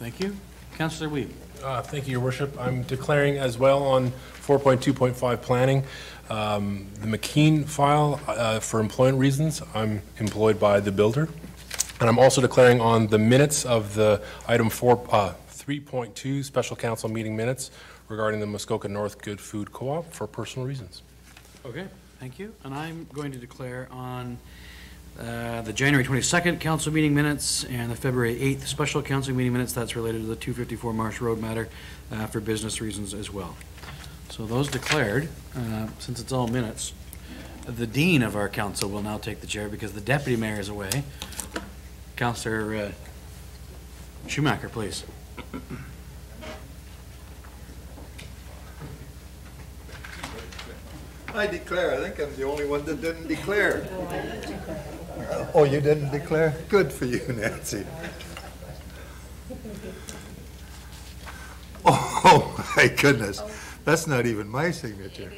Thank you. Councillor Weeb. Thank you, Your Worship. I'm declaring as well on 4.2.5 planning. The McKean file, for employment reasons, I'm employed by the builder. And I'm also declaring on the minutes of the item 3.2 special council meeting minutes regarding the Muskoka North Good Food Co-op for personal reasons. Okay, thank you. And I'm going to declare on the January 22nd council meeting minutes and the February 8th special council meeting minutes. That's related to the 254 Marsh Road matter for business reasons as well. So those declared, since it's all minutes, the dean of our council will now take the chair because the deputy mayor is away. Councillor Schumacher, please. I declare. I think I'm the only one that didn't declare. Oh, you didn't declare? Good for you, Nancy. Oh, my goodness. That's not even my signature.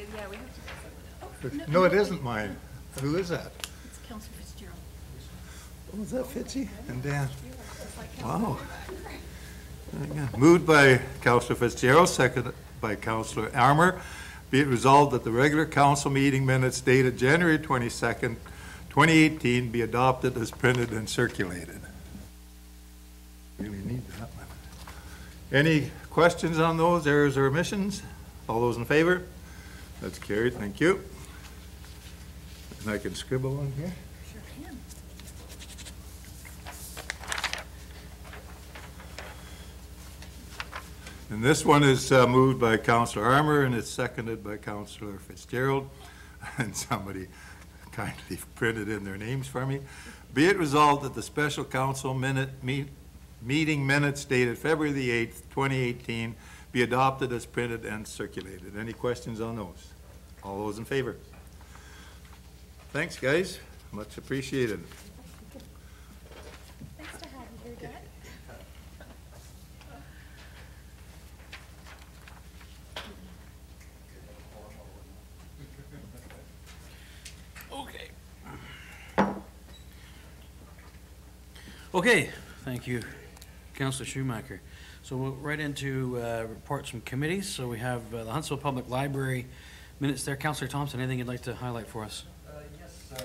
No, it isn't mine. Who is that? It's Councillor Fitzgerald. Oh, is that Fitzy and Dan? Wow. Moved by Councillor Fitzgerald, seconded by Councillor Armour. Be it resolved that the regular council meeting minutes dated January 22nd, 2018 be adopted as printed and circulated. Really need that one. Any questions on those, errors or omissions? All those in favor? That's carried, thank you. And I can scribble on here? Sure can. And this one is moved by Councillor Armour and it's seconded by Councillor Fitzgerald. And somebody kindly printed in their names for me. Be it resolved that the special council meeting minutes dated February the 8th, 2018 be adopted as printed and circulated. Any questions on those? All those in favor? Thanks, guys. Much appreciated. Thanks to have you here, Dad. Okay, thank you, Councillor Schumacher. So we'll right into reports from committees. So we have the Huntsville Public Library minutes there. Councillor Thompson, anything you'd like to highlight for us? Yes.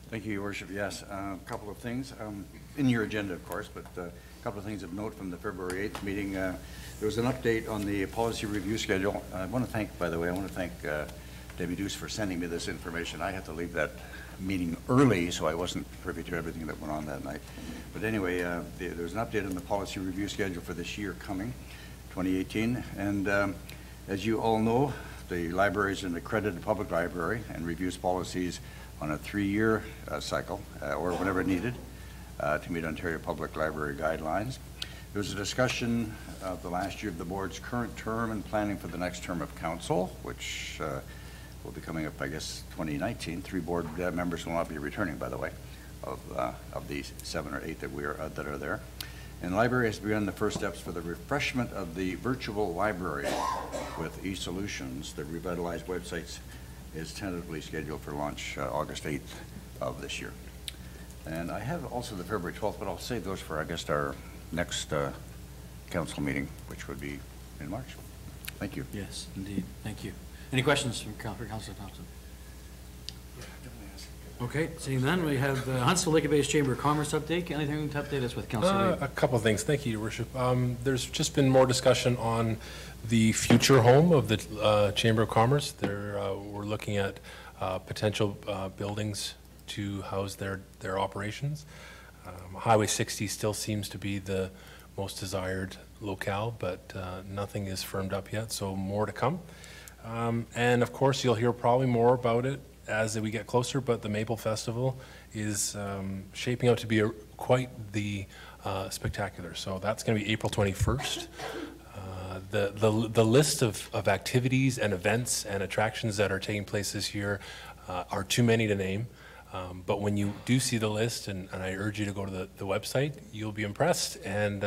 Thank you, Your Worship. Yes, a couple of things. In your agenda, of course, but a couple of things of note from the February 8th meeting. There was an update on the policy review schedule. I want to thank, by the way, Debbie Deuce for sending me this information. I had to leave that meeting early, so I wasn't privy to everything that went on that night. But anyway, there's an update on the policy review schedule for this year coming, 2018. And as you all know, the library is an accredited public library and reviews policies on a 3-year cycle or whenever needed to meet Ontario Public Library guidelines. There was a discussion of the last year of the board's current term and planning for the next term of council, which will be coming up, I guess, 2019. 3 board members will not be returning, by the way, of the 7 or 8 that that are there. And the library has begun the first steps for the refreshment of the virtual library with e-solutions. The revitalized websites is tentatively scheduled for launch August 8th of this year. And I have also the February 12th, but I'll save those for, I guess, our next council meeting, which would be in March. Thank you. Yes, indeed. Thank you. Any questions for Councillor Thompson? Okay, seeing none, we have Huntsville Lake-Based Chamber of Commerce update. Anything to update us with, Councillor? A couple of things. Thank you, Your Worship. There's just been more discussion on the future home of the Chamber of Commerce. We're looking at potential buildings to house their operations. Highway 60 still seems to be the most desired locale, but nothing is firmed up yet, so more to come. And of course, you'll hear probably more about it as we get closer, but the Maple Festival is shaping out to be quite the spectacular. So that's going to be April 21st. The list of activities and events and attractions that are taking place this year are too many to name. But when you do see the list, and I urge you to go to the website, you'll be impressed, and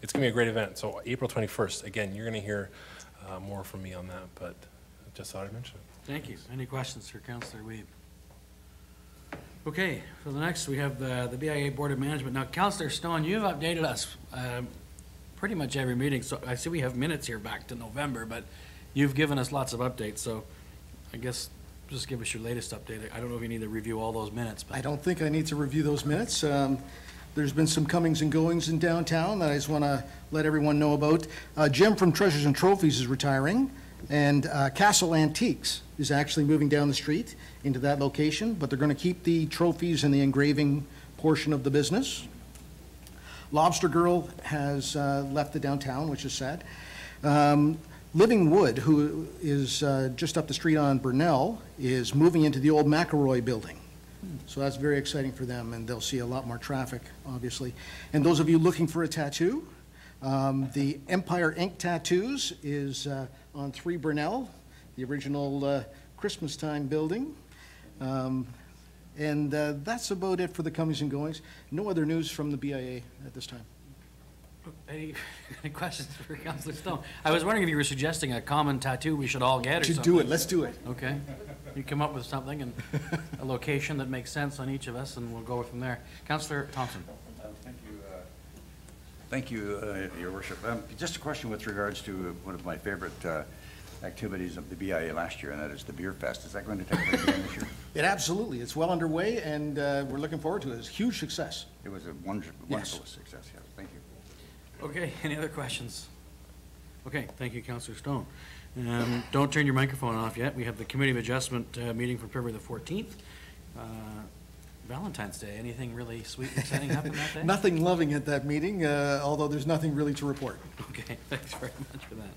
it's going to be a great event. So April 21st, again, you're going to hear more from me on that, but just thought I'd mention it. Thank you. Any questions for Councillor Weeb? Okay, for the next, we have the BIA Board of Management. Now, Councillor Stone, you've updated us pretty much every meeting, so I see we have minutes here back to November, but you've given us lots of updates, so I guess just give us your latest update. I don't know if you need to review all those minutes, but. I don't think I need to review those minutes. There's been some comings and goings in downtown that I just want to let everyone know about. Jim from Treasures and Trophies is retiring, and Castle Antiques is actually moving down the street into that location, but they're going to keep the trophies and the engraving portion of the business. Lobster Girl has left the downtown, which is sad. Living Wood, who is just up the street on Burnell, is moving into the old McElroy building. So that's very exciting for them, and they'll see a lot more traffic, obviously. And those of you looking for a tattoo, the Empire Ink Tattoos is on 3 Burnell, the original Christmas time building. And that's about it for the comings and goings. No other news from the BIA at this time. Any questions for Councillor Stone? I was wondering if you were suggesting a common tattoo we should all get or Should something. do it, let's do it. Okay. You come up with something and a location that makes sense on each of us, and we'll go from there. Councillor Thompson. Thank you, Your Worship. Just a question with regards to one of my favorite activities of the BIA last year, and that is the Beer Fest. Is that going to take place again this year? It absolutely, it's well underway, and we're looking forward to it. It's a huge success. It was a wonderful success, yes. Thank you. Okay, any other questions? Okay, thank you, Councillor Stone. Don't turn your microphone off yet. We have the Committee of Adjustment meeting from February the 14th. Valentine's Day, anything really sweet and exciting happen that day? Nothing loving at that meeting, although there's nothing really to report. Okay, thanks very much for that.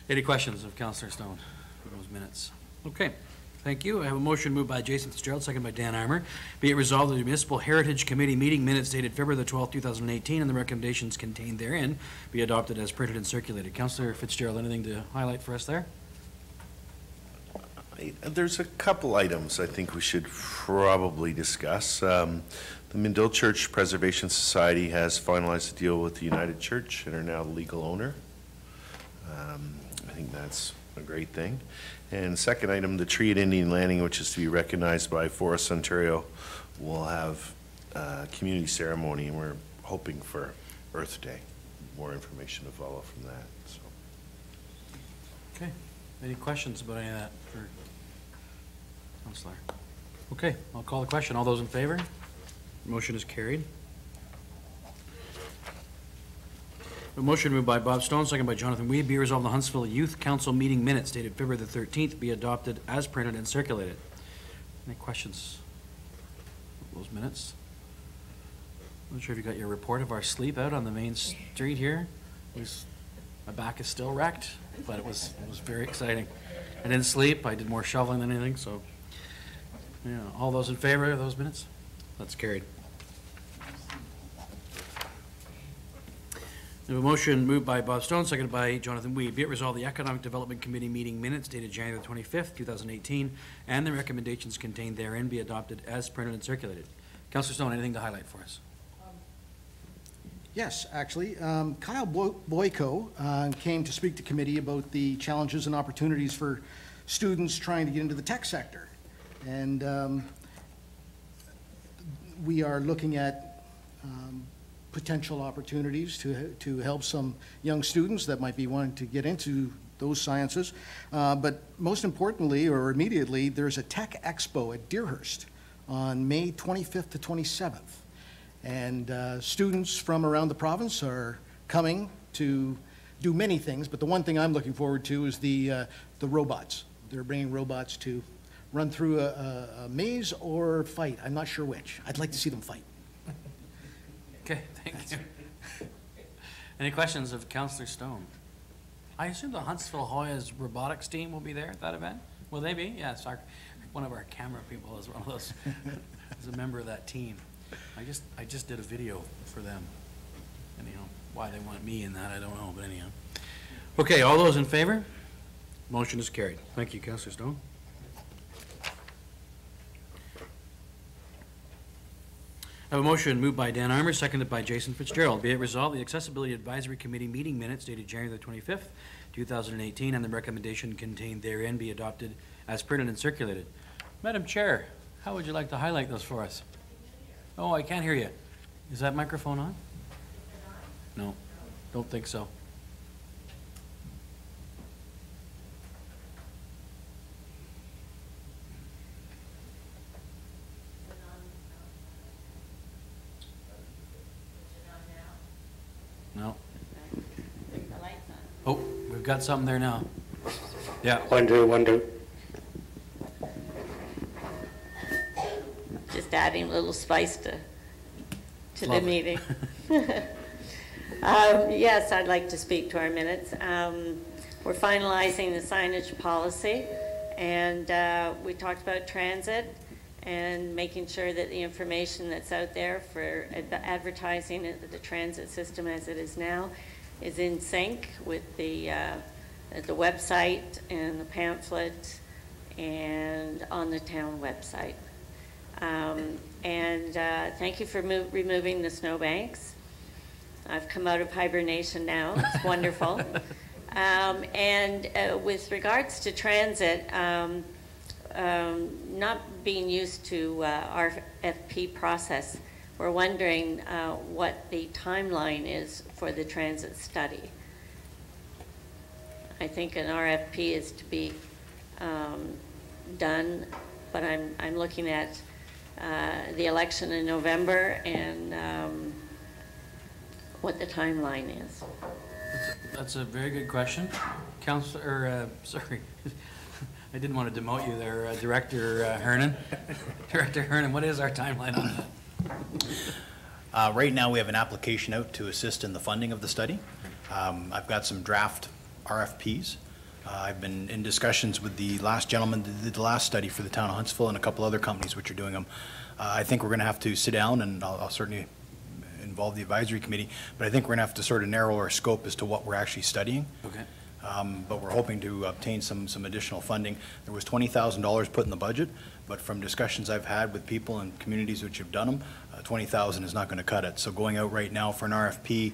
Any questions of Councillor Stone for those minutes? Okay, thank you. I have a motion moved by Jason Fitzgerald, second by Dan Armour. Be it resolved that the Municipal Heritage Committee meeting minutes dated February the 12th, 2018, and the recommendations contained therein be adopted as printed and circulated. Councillor Fitzgerald, anything to highlight for us there? There's a couple items I think we should probably discuss. The Mindil Church Preservation Society has finalized a deal with the United Church and are now the legal owner. I think that's a great thing. And second item, the tree at Indian Landing, which is to be recognized by Forest Ontario, will have a community ceremony, and we're hoping for Earth Day. More information to follow from that. So. Okay, any questions about any of that for Councillor? Okay, I'll call the question. All those in favor? Motion is carried. A motion moved by Bob Stone, second by Jonathan Weed. Be resolved the Huntsville Youth Council meeting minutes dated February the 13th be adopted as printed and circulated. Any questions on those minutes? I'm not sure if you got your report of our sleep out on the main street here. My back is still wrecked, but it was very exciting. I didn't sleep. I did more shoveling than anything, so yeah. All those in favor of those minutes? That's carried. We have a motion moved by Bob Stone, seconded by Jonathan Weed. Be it resolved, the Economic Development Committee meeting minutes dated January the 25th, 2018, and the recommendations contained therein be adopted as printed and circulated. Councillor Stone, anything to highlight for us? Yes, actually. Kyle Boyko came to speak to committee about the challenges and opportunities for students trying to get into the tech sector. And we are looking at potential opportunities to help some young students that might be wanting to get into those sciences. But most importantly, or immediately, there's a tech expo at Deerhurst on May 25th to 27th. And students from around the province are coming to do many things, but the one thing I'm looking forward to is the robots. They're bringing robots to run through a maze or fight. I'm not sure which. I'd like to see them fight. Okay, thank you. Any questions of Councillor Stone? I assume the Huntsville Hoyas robotics team will be there at that event? Will they be? Yes, one of our camera people is one of those, is a member of that team. I just did a video for them. Anyhow, why they want me in that, I don't know, but anyhow. Okay, all those in favor? Motion is carried. Thank you, Councillor Stone. I have a motion moved by Dan Armour, seconded by Jason Fitzgerald. Be it resolved, the Accessibility Advisory Committee meeting minutes dated January the 25th, 2018, and the recommendation contained therein be adopted as printed and circulated. Madam Chair, How would you like to highlight those for us? Oh, I can't hear you. Is that microphone on? No, don't think so. No. Oh, we've got something there now. Yeah. Wonder. Just adding a little spice to the Lovely. meeting. Yes, I'd like to speak to our minutes. We're finalizing the signage policy, and we talked about transit and making sure that the information that's out there for advertising the transit system as it is now is in sync with the website and the pamphlet and on the town website. Thank you for removing the snowbanks. I've come out of hibernation now. It's wonderful. With regards to transit, not being used to RFP process, we're wondering what the timeline is for the transit study. I think an RFP is to be done, but I'm looking at the election in November and what the timeline is. That's a very good question. Councillor, sorry, I didn't want to demote you there, Director Hernan. Director Hernan, what is our timeline on that? Right now, we have an application out to assist in the funding of the study. I've got some draft RFPs. I've been in discussions with the last gentleman that did the last study for the town of Huntsville and a couple other companies which are doing them. I think we're going to have to sit down, and I'll certainly involve the advisory committee, but I think we're going to have to sort of narrow our scope as to what we're actually studying. Okay. But we're hoping to obtain some additional funding. There was $20,000 put in the budget, but from discussions I've had with people and communities which have done them, $20,000 is not going to cut it. So going out right now for an RFP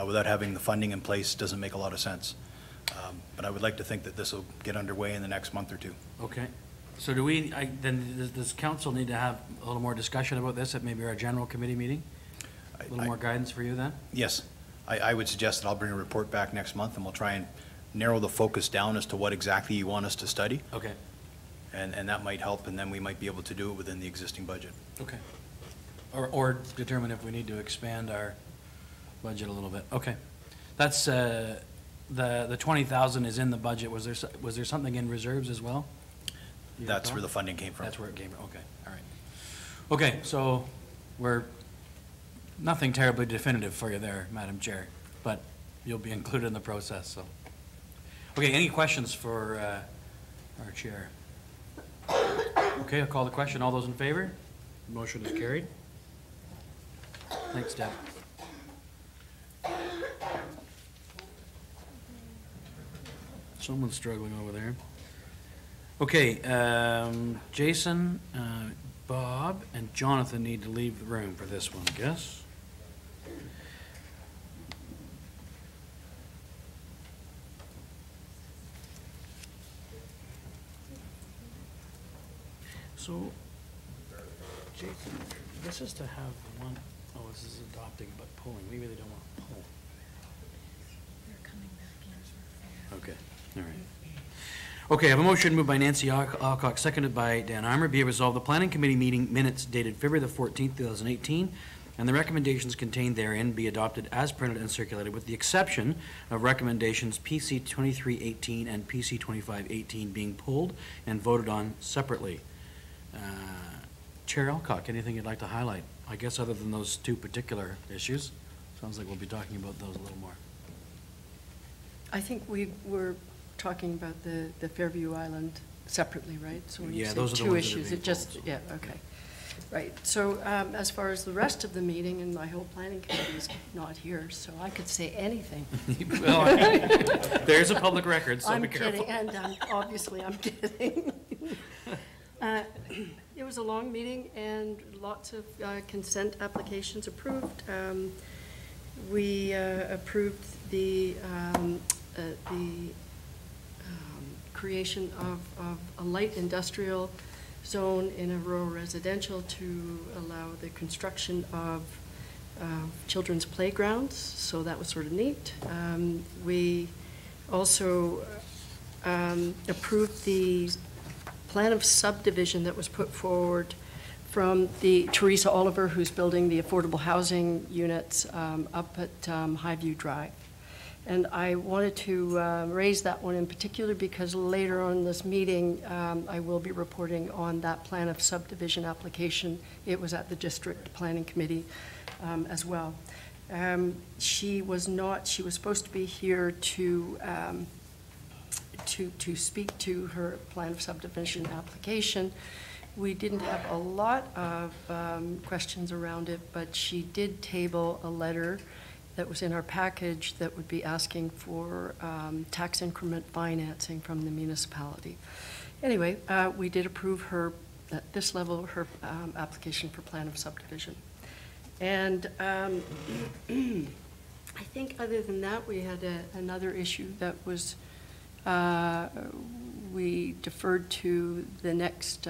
without having the funding in place doesn't make a lot of sense. But I would like to think that this will get underway in the next month or two. Okay. So then does council need to have a little more discussion about this at maybe our general committee meeting? A little more guidance for you then? Yes. I would suggest that I'll bring a report back next month, and we'll try and narrow the focus down as to what exactly you want us to study. Okay. And that might help, and then we might be able to do it within the existing budget. Okay. Or determine if we need to expand our budget a little bit. Okay. That's, the 20,000 is in the budget. Was there something in reserves as well? That's where the funding came from. That's where it came from. Okay. All right. Okay. So we're nothing terribly definitive for you there, Madam Chair, but you'll be included in the process. So, okay. Any questions for our chair? Okay. I'll call the question. All those in favor? Motion is carried. Thanks, Deb. Someone's struggling over there. Okay, Jason, Bob, and Jonathan need to leave the room for this one, I guess. So, Jason, this is to have one, oh, this is adopting but pulling. Maybe they don't want to pull. They're coming back in. Okay, all right. Okay, I have a motion moved by Nancy Alcock, seconded by Dan Armour. Be it resolved, the Planning Committee meeting minutes dated February the 14th, 2018, and the recommendations contained therein be adopted as printed and circulated, with the exception of recommendations PC 2318 and PC 2518 being pulled and voted on separately. Chair Alcock, anything you'd like to highlight? I guess other than those two particular issues. Sounds like we'll be talking about those a little more. I think we were talking about the Fairview Island separately, right? So when you Yeah, say those are the two ones that are issues, being it just, pulled, so. yeah, okay. Right, so as far as the rest of the meeting, and my whole planning committee is not here, so I could say anything. Well, there's a public record, so I'm be careful. kidding, and obviously I'm kidding. It was a long meeting and lots of consent applications approved. We approved the creation of a light industrial zone in a rural residential to allow the construction of children's playgrounds, so that was sort of neat. We also approved the plan of subdivision that was put forward from the Teresa Oliver, who's building the affordable housing units up at Highview Drive. And I wanted to raise that one in particular because later on in this meeting, I will be reporting on that plan of subdivision application. It was at the District Planning Committee as well. She was supposed to be here to speak to her plan of subdivision application. We didn't have a lot of questions around it, but she did table a letter that was in our package that would be asking for tax increment financing from the municipality. Anyway, we did approve her, at this level, her application for plan of subdivision. And I think other than that, we had another issue that was, we deferred to the next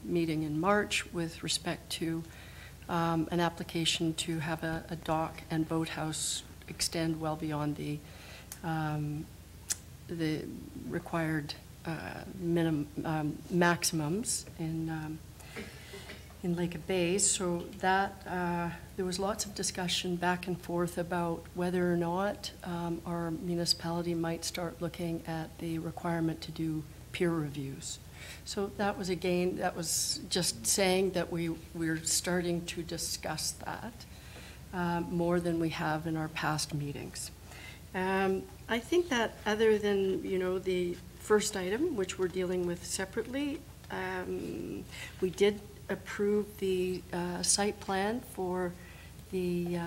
meeting in March with respect to an application to have a dock and boathouse extend well beyond the required maximums in Lake of Bays. So that there was lots of discussion back and forth about whether or not our municipality might start looking at the requirement to do peer reviews. So that was, again, that was just saying that we're starting to discuss that more than we have in our past meetings. I think that other than, the first item, which we're dealing with separately, we did approve the site plan for the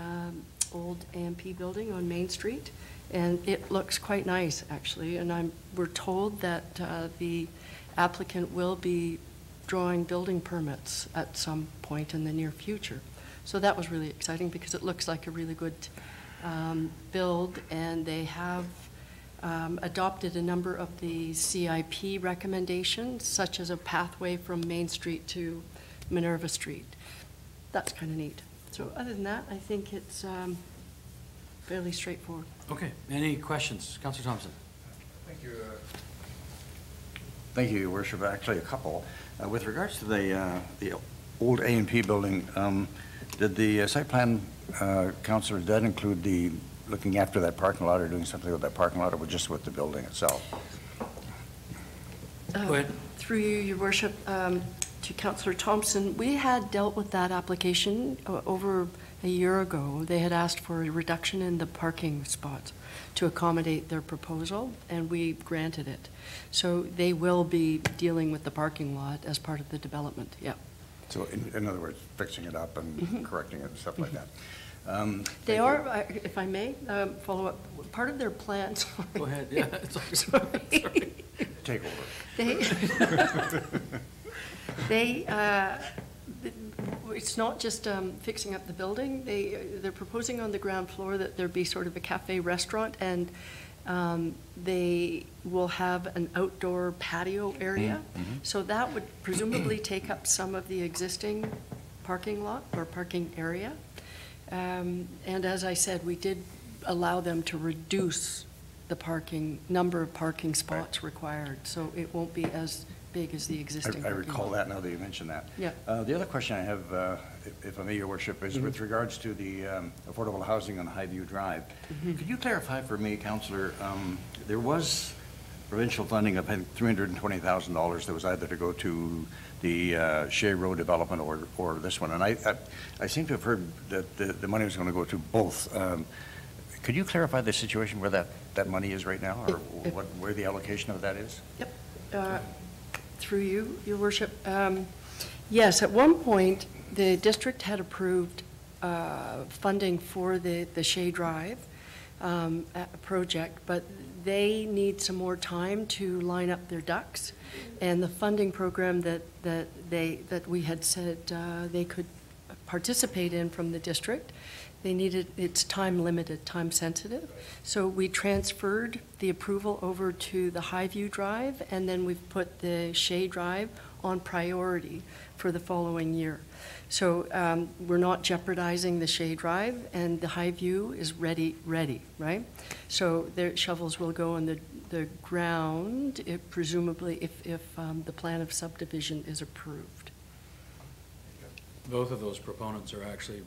old AMP building on Main Street, and it looks quite nice, actually, and we're told that the applicant will be drawing building permits at some point in the near future. So that was really exciting because it looks like a really good build, and they have adopted a number of the CIP recommendations, such as a pathway from Main Street to Minerva Street. That's kind of neat. So other than that, I think it's fairly straightforward. Okay, any questions? Councillor Thompson. Thank you. Thank you, Your Worship. Actually, a couple. With regards to the old A&P building, did the site plan, Councillor, did that include the looking after that parking lot or doing something with that parking lot, or just with the building itself? Go ahead. Through you, Your Worship, to Councillor Thompson, we had dealt with that application over a year ago. They had asked for a reduction in the parking spots to accommodate their proposal, and we granted it. So they will be dealing with the parking lot as part of the development, yeah. So in other words, fixing it up and correcting it and stuff like that. They are, if I may, follow up, part of their plan, sorry. Go ahead, yeah. Sorry. Take over. It's not just fixing up the building. They're proposing on the ground floor that there be sort of a cafe restaurant, and they will have an outdoor patio area. So that would presumably take up some of the existing parking lot or parking area. And as I said, we did allow them to reduce the number of parking spots required, so it won't be as big as the existing. I recall that now that you mentioned that. Yeah. The other question I have, if I may, Your Worship, is with regards to the affordable housing on Highview Drive. Could you clarify for me, Councillor, there was provincial funding of, I think, $320,000 that was either to go to the Shea Road development or this one, and I seem to have heard that the money was going to go to both. Could you clarify the situation where that money is right now, or where the allocation of that is? Yep. Through you, Your Worship. Yes, at one point, the district had approved funding for the Shea Drive project, but they need some more time to line up their ducks. And the funding program that we had said they could participate in from the district, it's time limited, time sensitive. So we transferred the approval over to the Highview Drive, and then we've put the Shea Drive on priority for the following year. So we're not jeopardizing the Shea Drive, and the Highview is ready, right? So their shovels will go on the ground, presumably if the plan of subdivision is approved. Both of those proponents are actually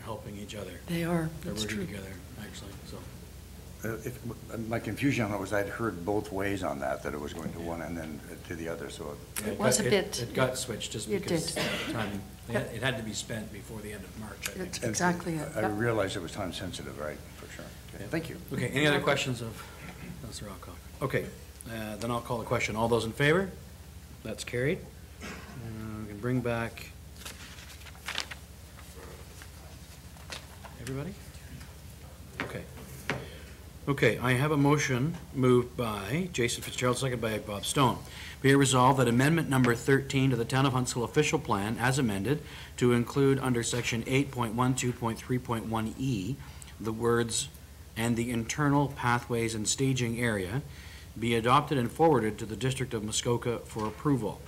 helping each other. They are, They're that's working true. together, actually, so. My confusion on it was I'd heard both ways on that it was going to one and then to the other, so. It was a bit. It got switched just It because did. of the timing. It had to be spent before the end of March, I think. That's exactly it. I Yep. realized it was time sensitive, right, for sure. Okay, thank you. Okay, any other questions of Councillor Alcock? Okay, then I'll call the question. All those in favor? That's carried. We can bring back everybody? Okay. Okay, I have a motion moved by Jason Fitzgerald, seconded by Bob Stone. Be it resolved that amendment number 13 to the Town of Huntsville official plan, as amended, to include under section 8.12.3.1E, the words, "and the internal pathways and staging area," be adopted and forwarded to the District of Muskoka for approval.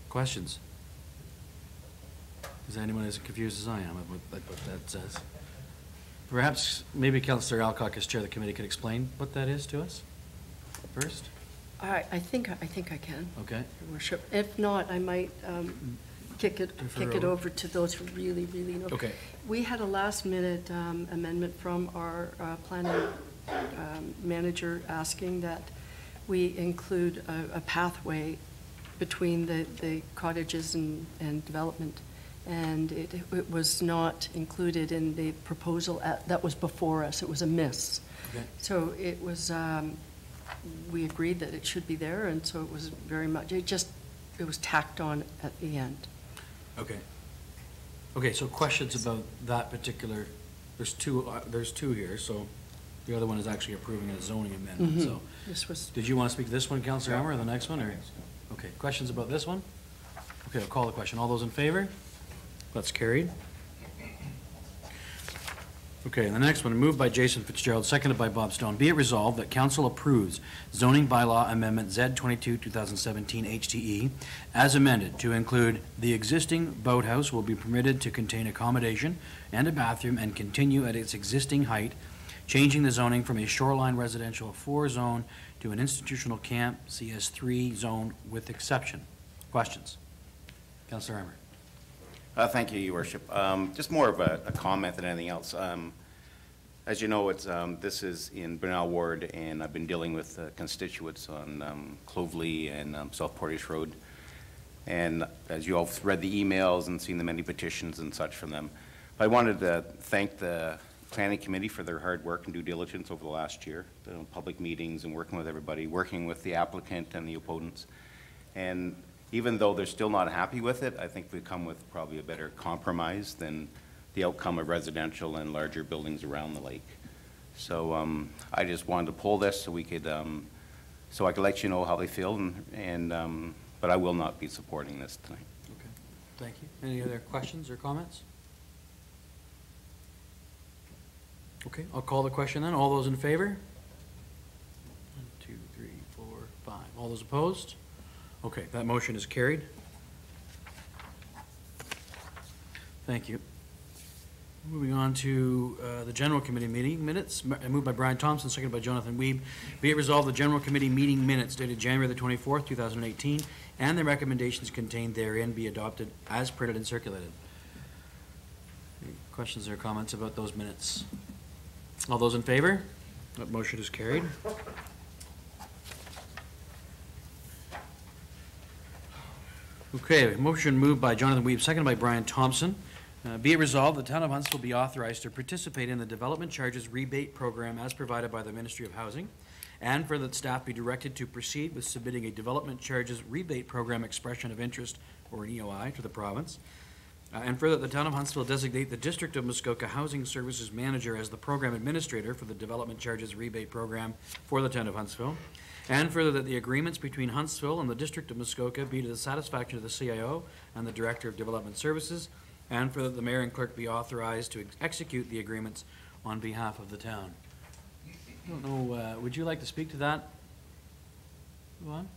Questions? Is anyone as confused as I am about what that says? Perhaps, maybe Councillor Alcock, as chair of the committee, could explain what that is to us first? I think I can, Okay. Your Worship. If not, I might kick it Defer over to those who really know. Okay. We had a last-minute amendment from our planning manager asking that we include a pathway between the cottages and development. And it was not included in the proposal that was before us. It was a miss. Okay. So it was, we agreed that it should be there, and so it was very much, it was tacked on at the end. Okay. Okay, so questions about that particular, there's two here, so the other one is actually approving a zoning amendment, so. This was, Did you want to speak to this one, Councillor Elmer, or the next one, or? Okay, questions about this one? Okay, I'll call the question. All those in favor? That's carried. Okay, and the next one, moved by Jason Fitzgerald, seconded by Bob Stone. Be it resolved that council approves zoning bylaw amendment Z22, 2017 HTE as amended to include the existing boathouse will be permitted to contain accommodation and a bathroom and continue at its existing height, changing the zoning from a shoreline residential 4 zone to an institutional camp CS3 zone with exception. Questions? Councillor Emmer. Thank you, Your Worship. Just more of a comment than anything else. As you know, this is in Bernal Ward, and I've been dealing with constituents on Clovelly and South Portage Road. And as you all have read the emails and seen the many petitions and such from them, I wanted to thank the Planning Committee for their hard work and due diligence over the last year, the public meetings and working with everybody, working with the applicant and the opponents. And even though they're still not happy with it, I think we've come with probably a better compromise than the outcome of residential and larger buildings around the lake. So I just wanted to pull this so we could, so I could let you know how they feel, but I will not be supporting this tonight. Okay, thank you. Any other questions or comments? Okay, I'll call the question then. All those in favor? 1, 2, 3, 4, 5. All those opposed? Okay, that motion is carried. Thank you. Moving on to the General Committee meeting minutes, moved by Brian Thompson, seconded by Jonathan Weeb. Be it resolved, the General Committee meeting minutes dated January the 24th, 2018, and the recommendations contained therein be adopted as printed and circulated. Any questions or comments about those minutes? All those in favor? That motion is carried. Okay, motion moved by Jonathan Weeb, seconded by Brian Thompson. Be it resolved, the Town of Huntsville be authorized to participate in the Development Charges Rebate Program as provided by the Ministry of Housing, and for that staff be directed to proceed with submitting a Development Charges Rebate Program Expression of Interest, or an EOI, to the province, and further that the Town of Huntsville designate the District of Muskoka Housing Services Manager as the Program Administrator for the Development Charges Rebate Program for the Town of Huntsville, And further, that the agreements between Huntsville and the District of Muskoka be to the satisfaction of the CIO and the Director of Development Services, and further, that the mayor and clerk be authorized to execute the agreements on behalf of the town. I don't know, would you like to speak to that? Yvonne?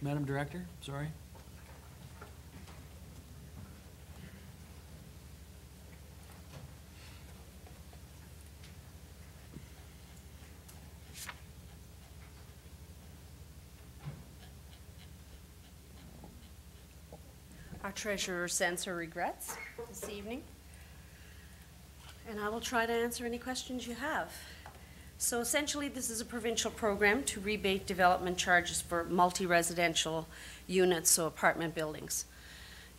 Madam Director, sorry. Our treasurer sends her regrets this evening, and I will try to answer any questions you have. So essentially, this is a provincial program to rebate development charges for multi-residential units, so apartment buildings.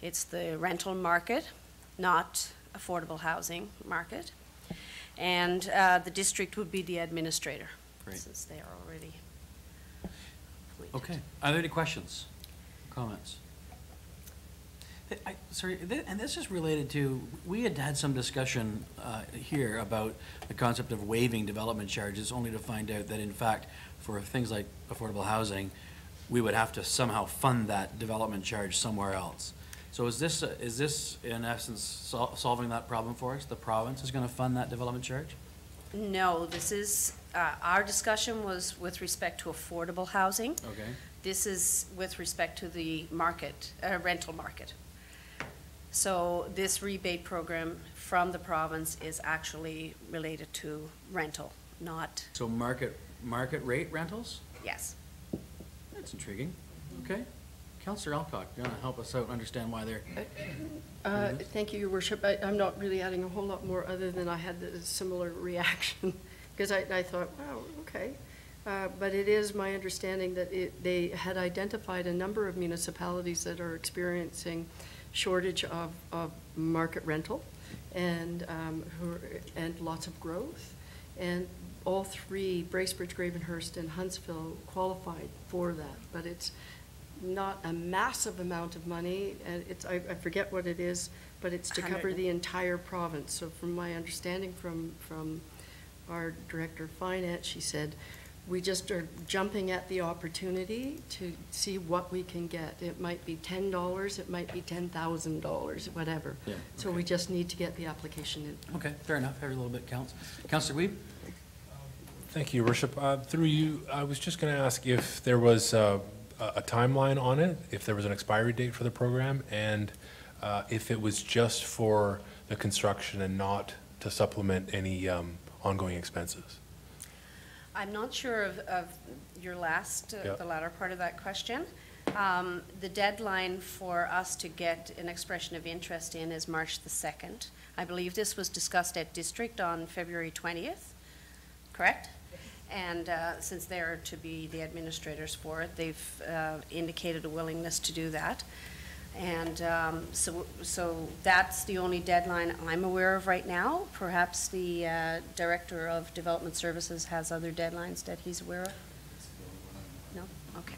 It's the rental market, not affordable housing market, and the district would be the administrator. Great. Since they are already appointed. Okay. Are there any questions, comments? Sorry, and this is related to, we had had some discussion here about the concept of waiving development charges, only to find out that in fact, for things like affordable housing, we would have to somehow fund that development charge somewhere else. So is this in essence solving that problem for us? The province is going to fund that development charge? No, this is, our discussion was with respect to affordable housing. Okay. This is with respect to the market, rental market. So this rebate program from the province is actually related to rental, not, So market rate rentals? yes. That's intriguing. Okay. Councillor Alcock, you want to help us out understand why they're... Thank you, Your Worship. I'm not really adding a whole lot more other than I had a similar reaction, because I thought, wow, okay. But it is my understanding that they had identified a number of municipalities that are experiencing shortage of market rental and lots of growth. And all three, Bracebridge, Gravenhurst, and Huntsville, qualified for that. But it's not a massive amount of money, and I forget what it is, but it's to cover the entire province. So from my understanding from our Director of Finance, she said, we just are jumping at the opportunity to see what we can get. It might be $10, it might be $10,000, whatever. Yeah, So okay. we just need to get the application in. Okay, fair enough. Every little bit counts. Councillor Weeb? Thank you, Your Worship. Through you, I was just going to ask if there was a timeline on it, if there was an expiry date for the program, and if it was just for the construction and not to supplement any ongoing expenses. I'm not sure of your last, Yep. the latter part of that question. The deadline for us to get an expression of interest in is March the 2nd. I believe this was discussed at district on February 20th, correct? And since they're to be the administrators for it, they've indicated a willingness to do that. And so that's the only deadline I'm aware of right now. Perhaps the Director of Development Services has other deadlines that he's aware of? No? Okay.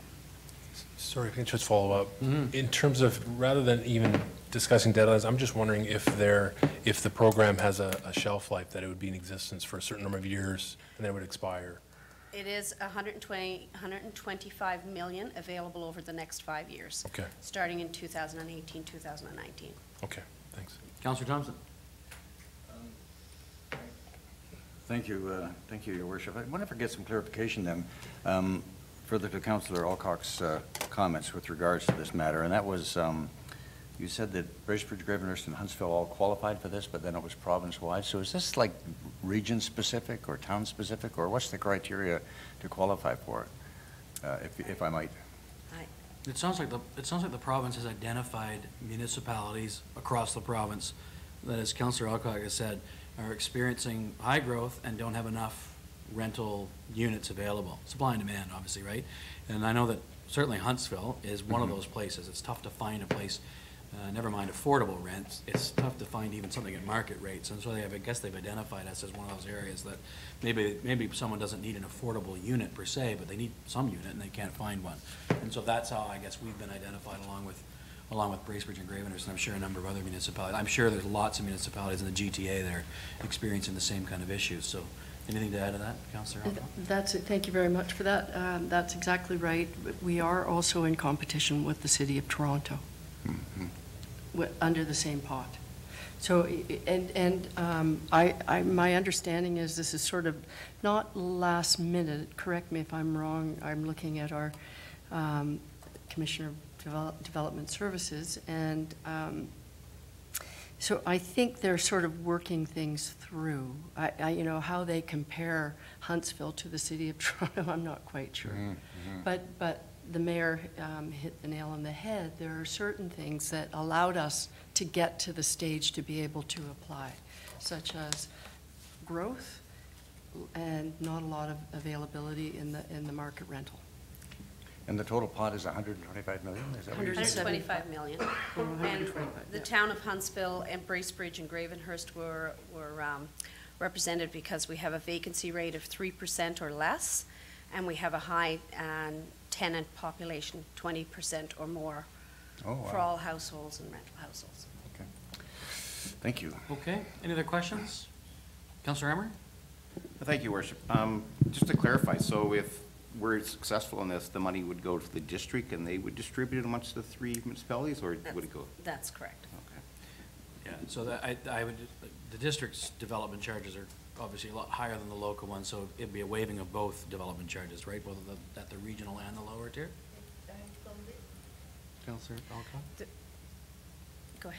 Sorry, if I can just follow up. In terms of, rather than even discussing deadlines, I'm just wondering if the program has a shelf life, that it would be in existence for a certain number of years and then it would expire. It is 125 million available over the next 5 years. Okay. Starting in 2018, 2019. Okay, thanks. Councillor Thompson? Thank you, Your Worship. I wonder if I get some clarification then, further to Councillor Alcock's comments with regards to this matter, and that was, you said that Bracebridge, Gravenhurst, and Huntsville all qualified for this, but then it was province-wide. So is this like region-specific or town-specific, or what's the criteria to qualify for it, if I might? It sounds like the province has identified municipalities across the province that, as Councillor Alcock has said, are experiencing high growth and don't have enough rental units available. Supply and demand, obviously, right? And I know that certainly Huntsville is one of those places. It's tough to find a place, never mind affordable rents, it's tough to find even something at market rates. And so I guess they've identified us as one of those areas that maybe someone doesn't need an affordable unit per se, but they need some unit and they can't find one. And so that's how I guess we've been identified along with Bracebridge and Gravenhurst, and I'm sure a number of other municipalities. I'm sure there's lots of municipalities in the GTA that are experiencing the same kind of issues. So Anything to add to that, Councillor Alcock? That's it. Thank you very much for that. That's exactly right. We are also in competition with the City of Toronto, under the same pot. So, my understanding is this is sort of not last minute. Correct me if I'm wrong. I'm looking at our Commissioner of Development Services, and so I think they're sort of working things through. You know, how they compare Huntsville to the City of Toronto, I'm not quite sure. But the mayor hit the nail on the head. There are certain things that allowed us to get to the stage to be able to apply, such as growth and not a lot of availability in the market rental. And the total pot is 125 million? Is that what you're saying? 125 million. And the town of Huntsville, and Bracebridge and Gravenhurst were represented because we have a vacancy rate of 3% or less, and we have a high tenant population, 20% or more, for all households and rental households. Okay. Thank you. Okay, any other questions? Councillor Emmer? Thank you, Worship. Just to clarify, so if we're successful in this, the money would go to the district and they would distribute it amongst the 3 municipalities, or would it go? That's correct. Okay. Yeah, so that I would, the district's development charges are obviously a lot higher than the local ones, so it'd be a waiving of both development charges, right? Both at the regional and the lower tier? Councillor Alcock? Go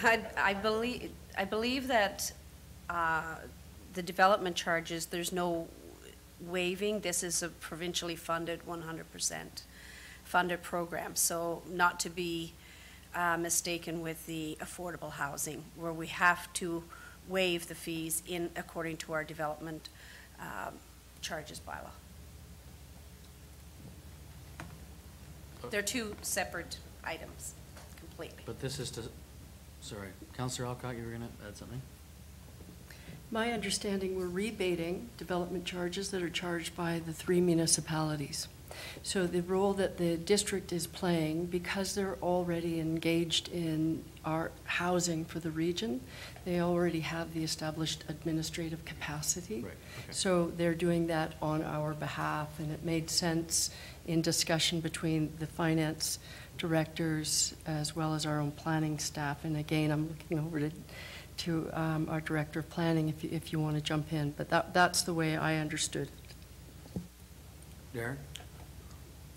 ahead. I believe that the development charges, there's no waiving. This is a provincially funded, 100% funded program. So not to be mistaken with the affordable housing, where we have to waive the fees according to our development charges bylaw. They're two separate items completely. But this is to, sorry, Councillor Alcock, you were going to add something? My understanding, we're rebating development charges that are charged by the 3 municipalities. So the role that the district is playing, because they're already engaged in our housing for the region, they already have the established administrative capacity. Right. Okay. So they're doing that on our behalf, and it made sense in discussion between the finance directors as well as our own planning staff. And again, I'm looking over to our Director of Planning if you want to jump in, but that's the way I understood it. Darren?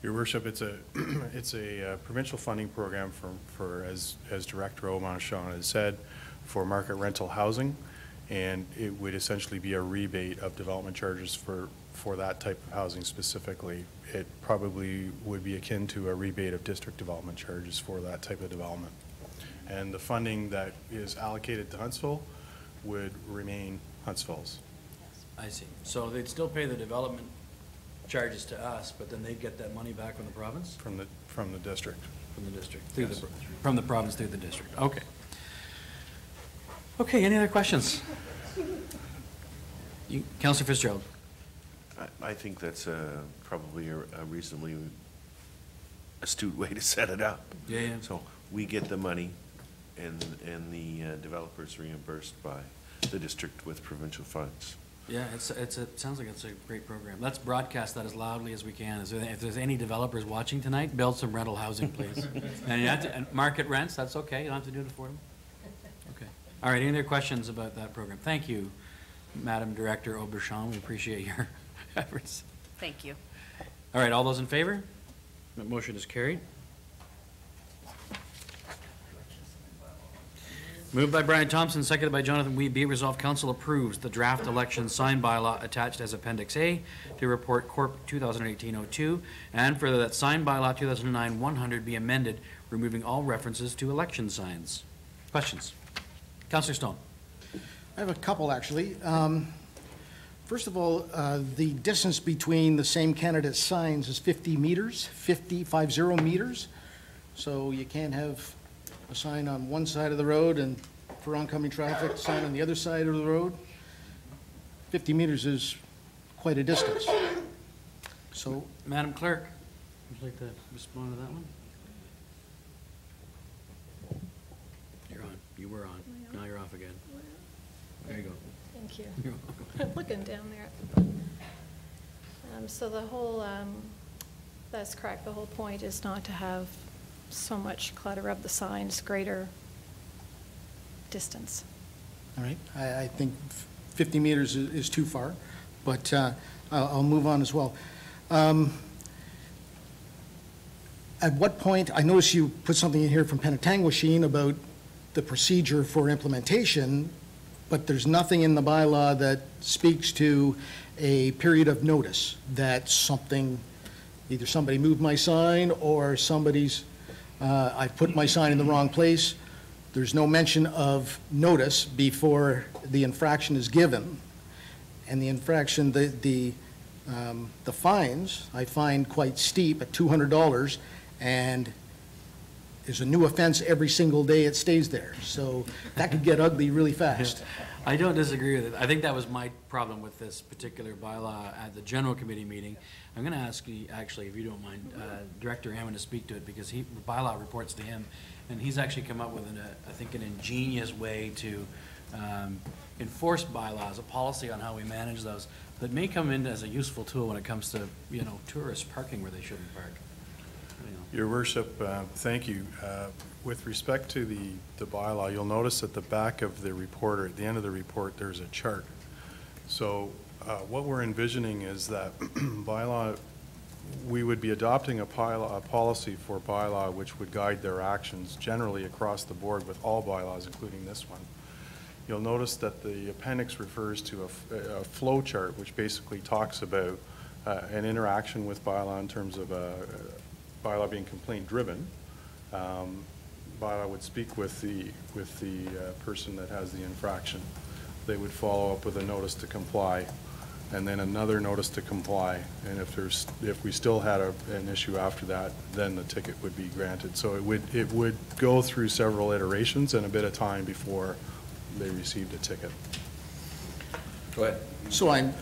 Your Worship, it's a provincial funding program for as Director O'Monachon has said, for market rental housing, and it would essentially be a rebate of development charges for that type of housing specifically. It probably would be akin to a rebate of district development charges for that type of development. And the funding that is allocated to Huntsville would remain Huntsville's. I see. So they'd still pay the development charges to us, but then they'd get that money back from the province? From the district. From the district. Yes. From the province through the district. Okay. Okay, any other questions? Councillor Fitzgerald. I think that's probably a reasonably astute way to set it up. Yeah, yeah. So we get the money, and the developer's reimbursed by the district with provincial funds. Yeah, it sounds like it's a great program. Let's broadcast that as loudly as we can. If there's any developers watching tonight, build some rental housing, please. And you have to, and market rents, that's okay. You don't have to do it affordable. Okay. All right, any other questions about that program? Thank you, Madam Director Aubuchon. We appreciate your efforts. Thank you. All right, all those in favor? That motion is carried. Moved by Brian Thompson, seconded by Jonathan Wee. Be it resolved, Council approves the draft election sign bylaw attached as Appendix A to Report Corp. 2018-02, and further that sign bylaw 2009-100 be amended, removing all references to election signs. Questions? Councillor Stone. I have a couple, actually. First of all, the distance between the same candidate's signs is 50 meters, 50 meters. So you can't have a sign on one side of the road and for oncoming traffic, a sign on the other side of the road. 50 meters is quite a distance. So, Madam Clerk, would you like to respond to that one? You're on. You were on. Now you're off again. There you go. Thank you. You're welcome. Looking down there. So the whole, that's correct, the whole point is not to have so much clutter of the signs, greater distance. All right, I think 50 meters is too far, but I'll move on as well. At what point, I noticed you put something in here from Penetanguishene about the procedure for implementation, but there's nothing in the bylaw that speaks to a period of notice that something, either somebody moved my sign or somebody's, I put my sign in the wrong place. There's no mention of notice before the infraction is given. And the infraction, the fines, I find quite steep at $200, and there's a new offense every single day it stays there. So that could get ugly really fast. I don't disagree with it. I think that was my problem with this particular bylaw at the general committee meeting. I'm going to ask you, actually, if you don't mind, Director Hammond to speak to it, because the bylaw reports to him, and he's actually come up with, I think, an ingenious way to enforce bylaws, a policy on how we manage those, that may come in as a useful tool when it comes to, tourist parking where they shouldn't park. Your Worship, thank you. With respect to the bylaw, you'll notice at the back of the report, or at the end of the report, there's a chart. So what we're envisioning is that bylaw, we would be adopting a policy for bylaw which would guide their actions generally across the board with all bylaws, including this one. You'll notice that the appendix refers to a flow chart, which basically talks about an interaction with bylaw in terms of bylaw being complaint-driven. Bylaw would speak with the person that has the infraction. They would follow up with a notice to comply, and then another notice to comply. And if we still had an issue after that, then the ticket would be granted. So it would go through several iterations and a bit of time before they received a ticket. Go ahead. So I'm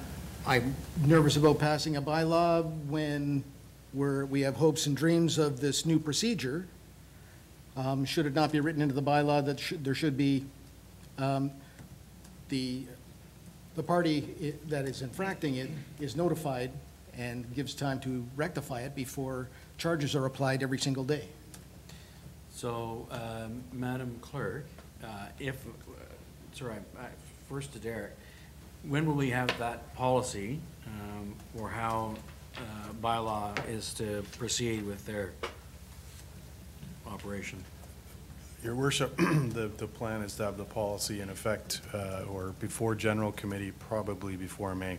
nervous about passing a bylaw when we have hopes and dreams of this new procedure. Should it not be written into the bylaw that there should be the party that is infracting it is notified and gives time to rectify it before charges are applied every single day? So, Madam Clerk, first to Derek, when will we have that policy or how bylaw is to proceed with their operation? Your Worship, the plan is to have the policy in effect or before General Committee, probably before May.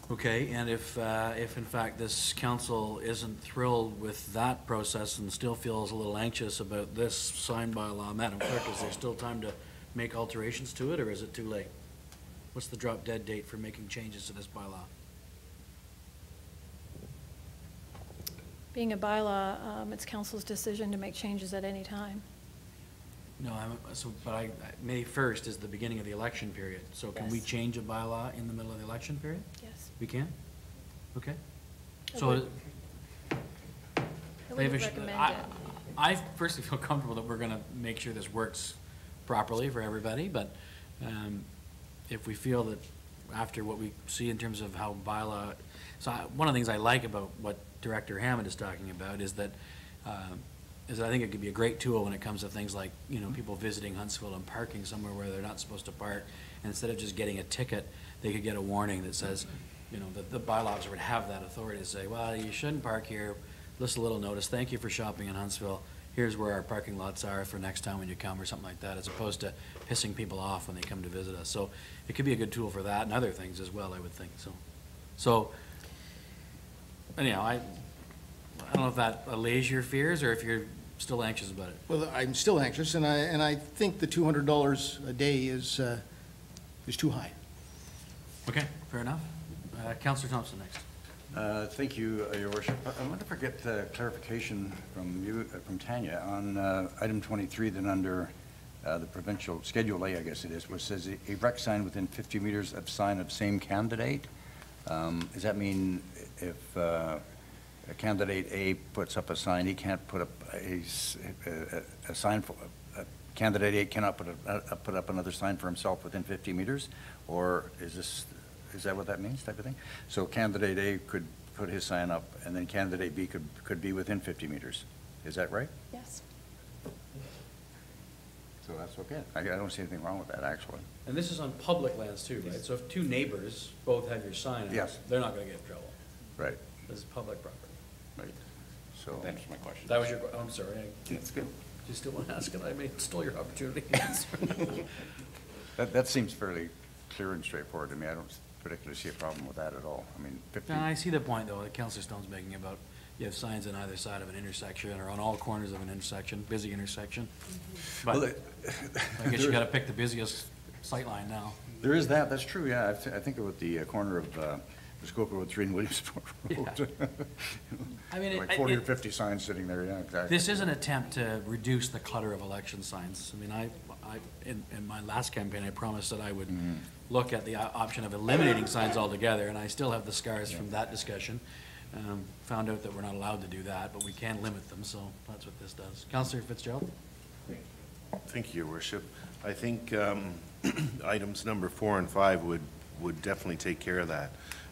Okay, and if in fact this council isn't thrilled with that process and still feels a little anxious about this signed bylaw, Madam Clerk, is there still time to make alterations to it, or is it too late? What's the drop dead date for making changes to this bylaw? Being a bylaw, it's council's decision to make changes at any time. No, May 1st is the beginning of the election period, so can we Yes. change a bylaw in the middle of the election period? Yes. We can? Okay. I So, would- I wouldn't recommend it. I personally feel comfortable that we're gonna make sure this works properly for everybody, but if we feel that after what we see in terms of how bylaw, one of the things I like about what Director Hammond is talking about is that I think it could be a great tool when it comes to things like, people visiting Huntsville and parking somewhere where they're not supposed to park. And instead of just getting a ticket, they could get a warning that says, the bylaws would have that authority to say, well, you shouldn't park here. Just a little notice. Thank you for shopping in Huntsville. Here's where our parking lots are for next time when you come, or something like that, as opposed to pissing people off when they come to visit us. So it could be a good tool for that and other things as well, I would think. So anyhow, I don't know if that allays your fears or if you're still anxious about it. Well, I'm still anxious, and I think the $200 a day is too high. Okay, fair enough. Councillor Thompson next. Thank you, Your Worship. I want to forget clarification from you, from Tanya, on item 23, then under the provincial Schedule A, I guess it is, where it says a rec sign within 50 meters of sign of same candidate. Does that mean if candidate A puts up a sign, he can't put up a sign for candidate A cannot put up another sign for himself within 50 meters? Or is that what that means, type of thing? So candidate A could put his sign up, and then candidate B could be within 50 meters. Is that right? Yes. So that's okay. I don't see anything wrong with that, actually. And this is on public lands too, right? So if two neighbors both have your sign up, Yes. they're not gonna get in trouble. Right, This is public property. right. So, That answers my question. That was your, I'm sorry, That's good. do you still want to ask it? I stole your opportunity. that seems fairly clear and straightforward to me. I don't particularly see a problem with that at all. I mean, 50, I see the point, though, that Councillor Stone's making about you have signs on either side of an intersection or on all corners of an intersection, busy intersection. Well, But I guess you gotta pick the busiest sightline now. there is that, that's true, yeah. I think about the corner of Muskoka Road 3 and Williamsport Road. I mean, Like 40 or 50 signs sitting there, yeah, exactly. This is an attempt to reduce the clutter of election signs. I mean, in my last campaign, I promised that I would look at the option of eliminating signs altogether, and I still have the scars from that discussion. Found out that we're not allowed to do that, but we can limit them, so that's what this does. Councillor Fitzgerald? Thank you, Your Worship. I think items number 4 and 5 would definitely take care of that,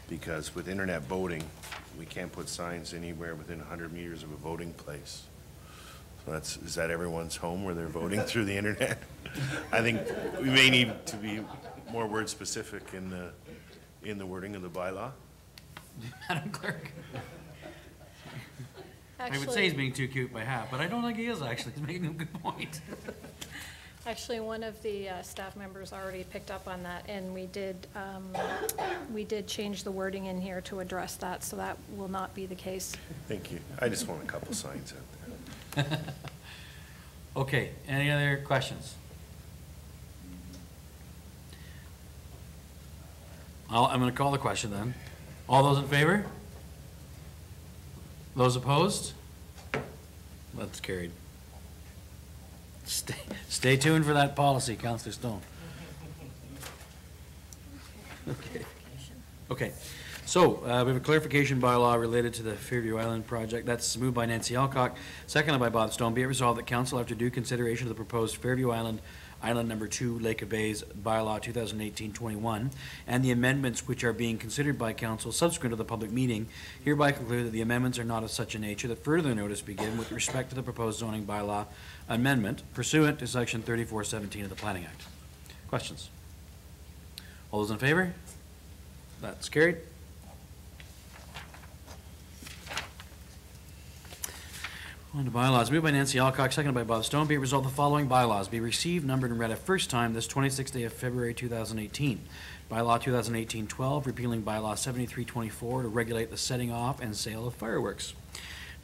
because with internet voting, we can't put signs anywhere within 100 meters of a voting place. So is that everyone's home where they're voting through the internet? I think we may need to be more word specific in the wording of the bylaw. Madam Clerk? I would say Actually, he's being too cute by half, but I don't think he is, actually. He's making a good point. actually, one of the staff members already picked up on that, and we did change the wording in here to address that, so that will not be the case. Thank you. I just want a couple signs out there. Okay, any other questions? I'm gonna call the question then. All those in favor? Those opposed? That's carried. Stay tuned for that policy, Councillor Stone. Okay, so we have a clarification bylaw related to the Fairview Island project. That's moved by Nancy Alcock, seconded by Bob Stone. Be it resolved that council, after due consideration of the proposed Fairview Island Number 2, Lake of Bays Bylaw 2018-21, and the amendments which are being considered by council subsequent to the public meeting, hereby conclude that the amendments are not of such a nature that further notice be given with respect to the proposed zoning bylaw amendment pursuant to section 3417 of the Planning Act. Questions? All those in favor? That's carried. On to bylaws. Moved by Nancy Alcock, seconded by Bob Stone. Be it resolved the following bylaws be received, numbered, and read a first time this 26th day of February 2018. Bylaw 2018-12, repealing bylaw 7324 to regulate the setting off and sale of fireworks.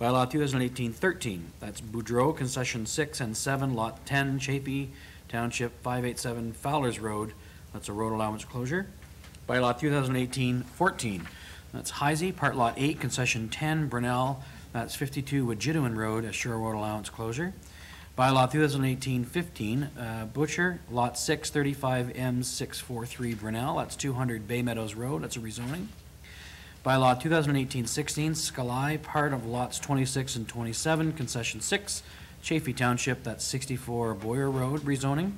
Bylaw 2018-13, that's Boudreau, concession 6 and 7, lot 10, Chafee Township, 587 Fowlers Road. That's a road allowance closure. Bylaw 2018-14, that's Heisey, part lot 8, concession 10, Brunel. That's 52 Wajidowin Road, a shore road allowance closure. Bylaw 2018-15, Butcher, Lot 6, 35M643 Brunel. That's 200 Bay Meadows Road. That's a rezoning. Bylaw 2018-16, Skalai, part of lots 26 and 27, concession 6, Chafee Township. That's 64 Boyer Road, rezoning.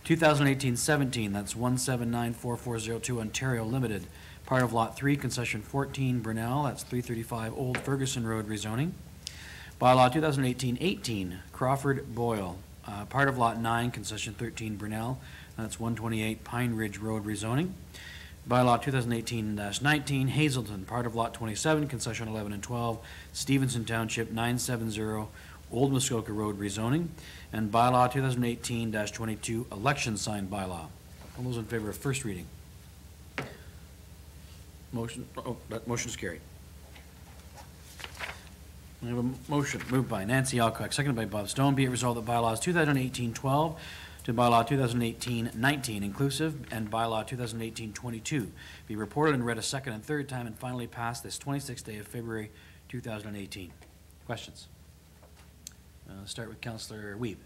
2018-17, that's 1794402 Ontario Limited, part of Lot 3, concession 14, Brunel, that's 335 Old Ferguson Road, rezoning. Bylaw 2018-18, Crawford Boyle, part of Lot 9, concession 13, Brunel, that's 128 Pine Ridge Road, rezoning. Bylaw 2018-19, Hazelton, part of Lot 27, concession 11 and 12, Stevenson Township, 970 Old Muskoka Road, rezoning. And bylaw 2018-22, election sign bylaw. All those in favor of first reading? Motion, that motion is carried. We have a motion moved by Nancy Alcock, seconded by Bob Stone. Be it resolved that bylaws 2018-12 to bylaw 2018-19 inclusive and bylaw 2018-22 be reported and read a second and third time and finally passed this 26th day of February 2018. Questions? Start with Councillor Wiebe.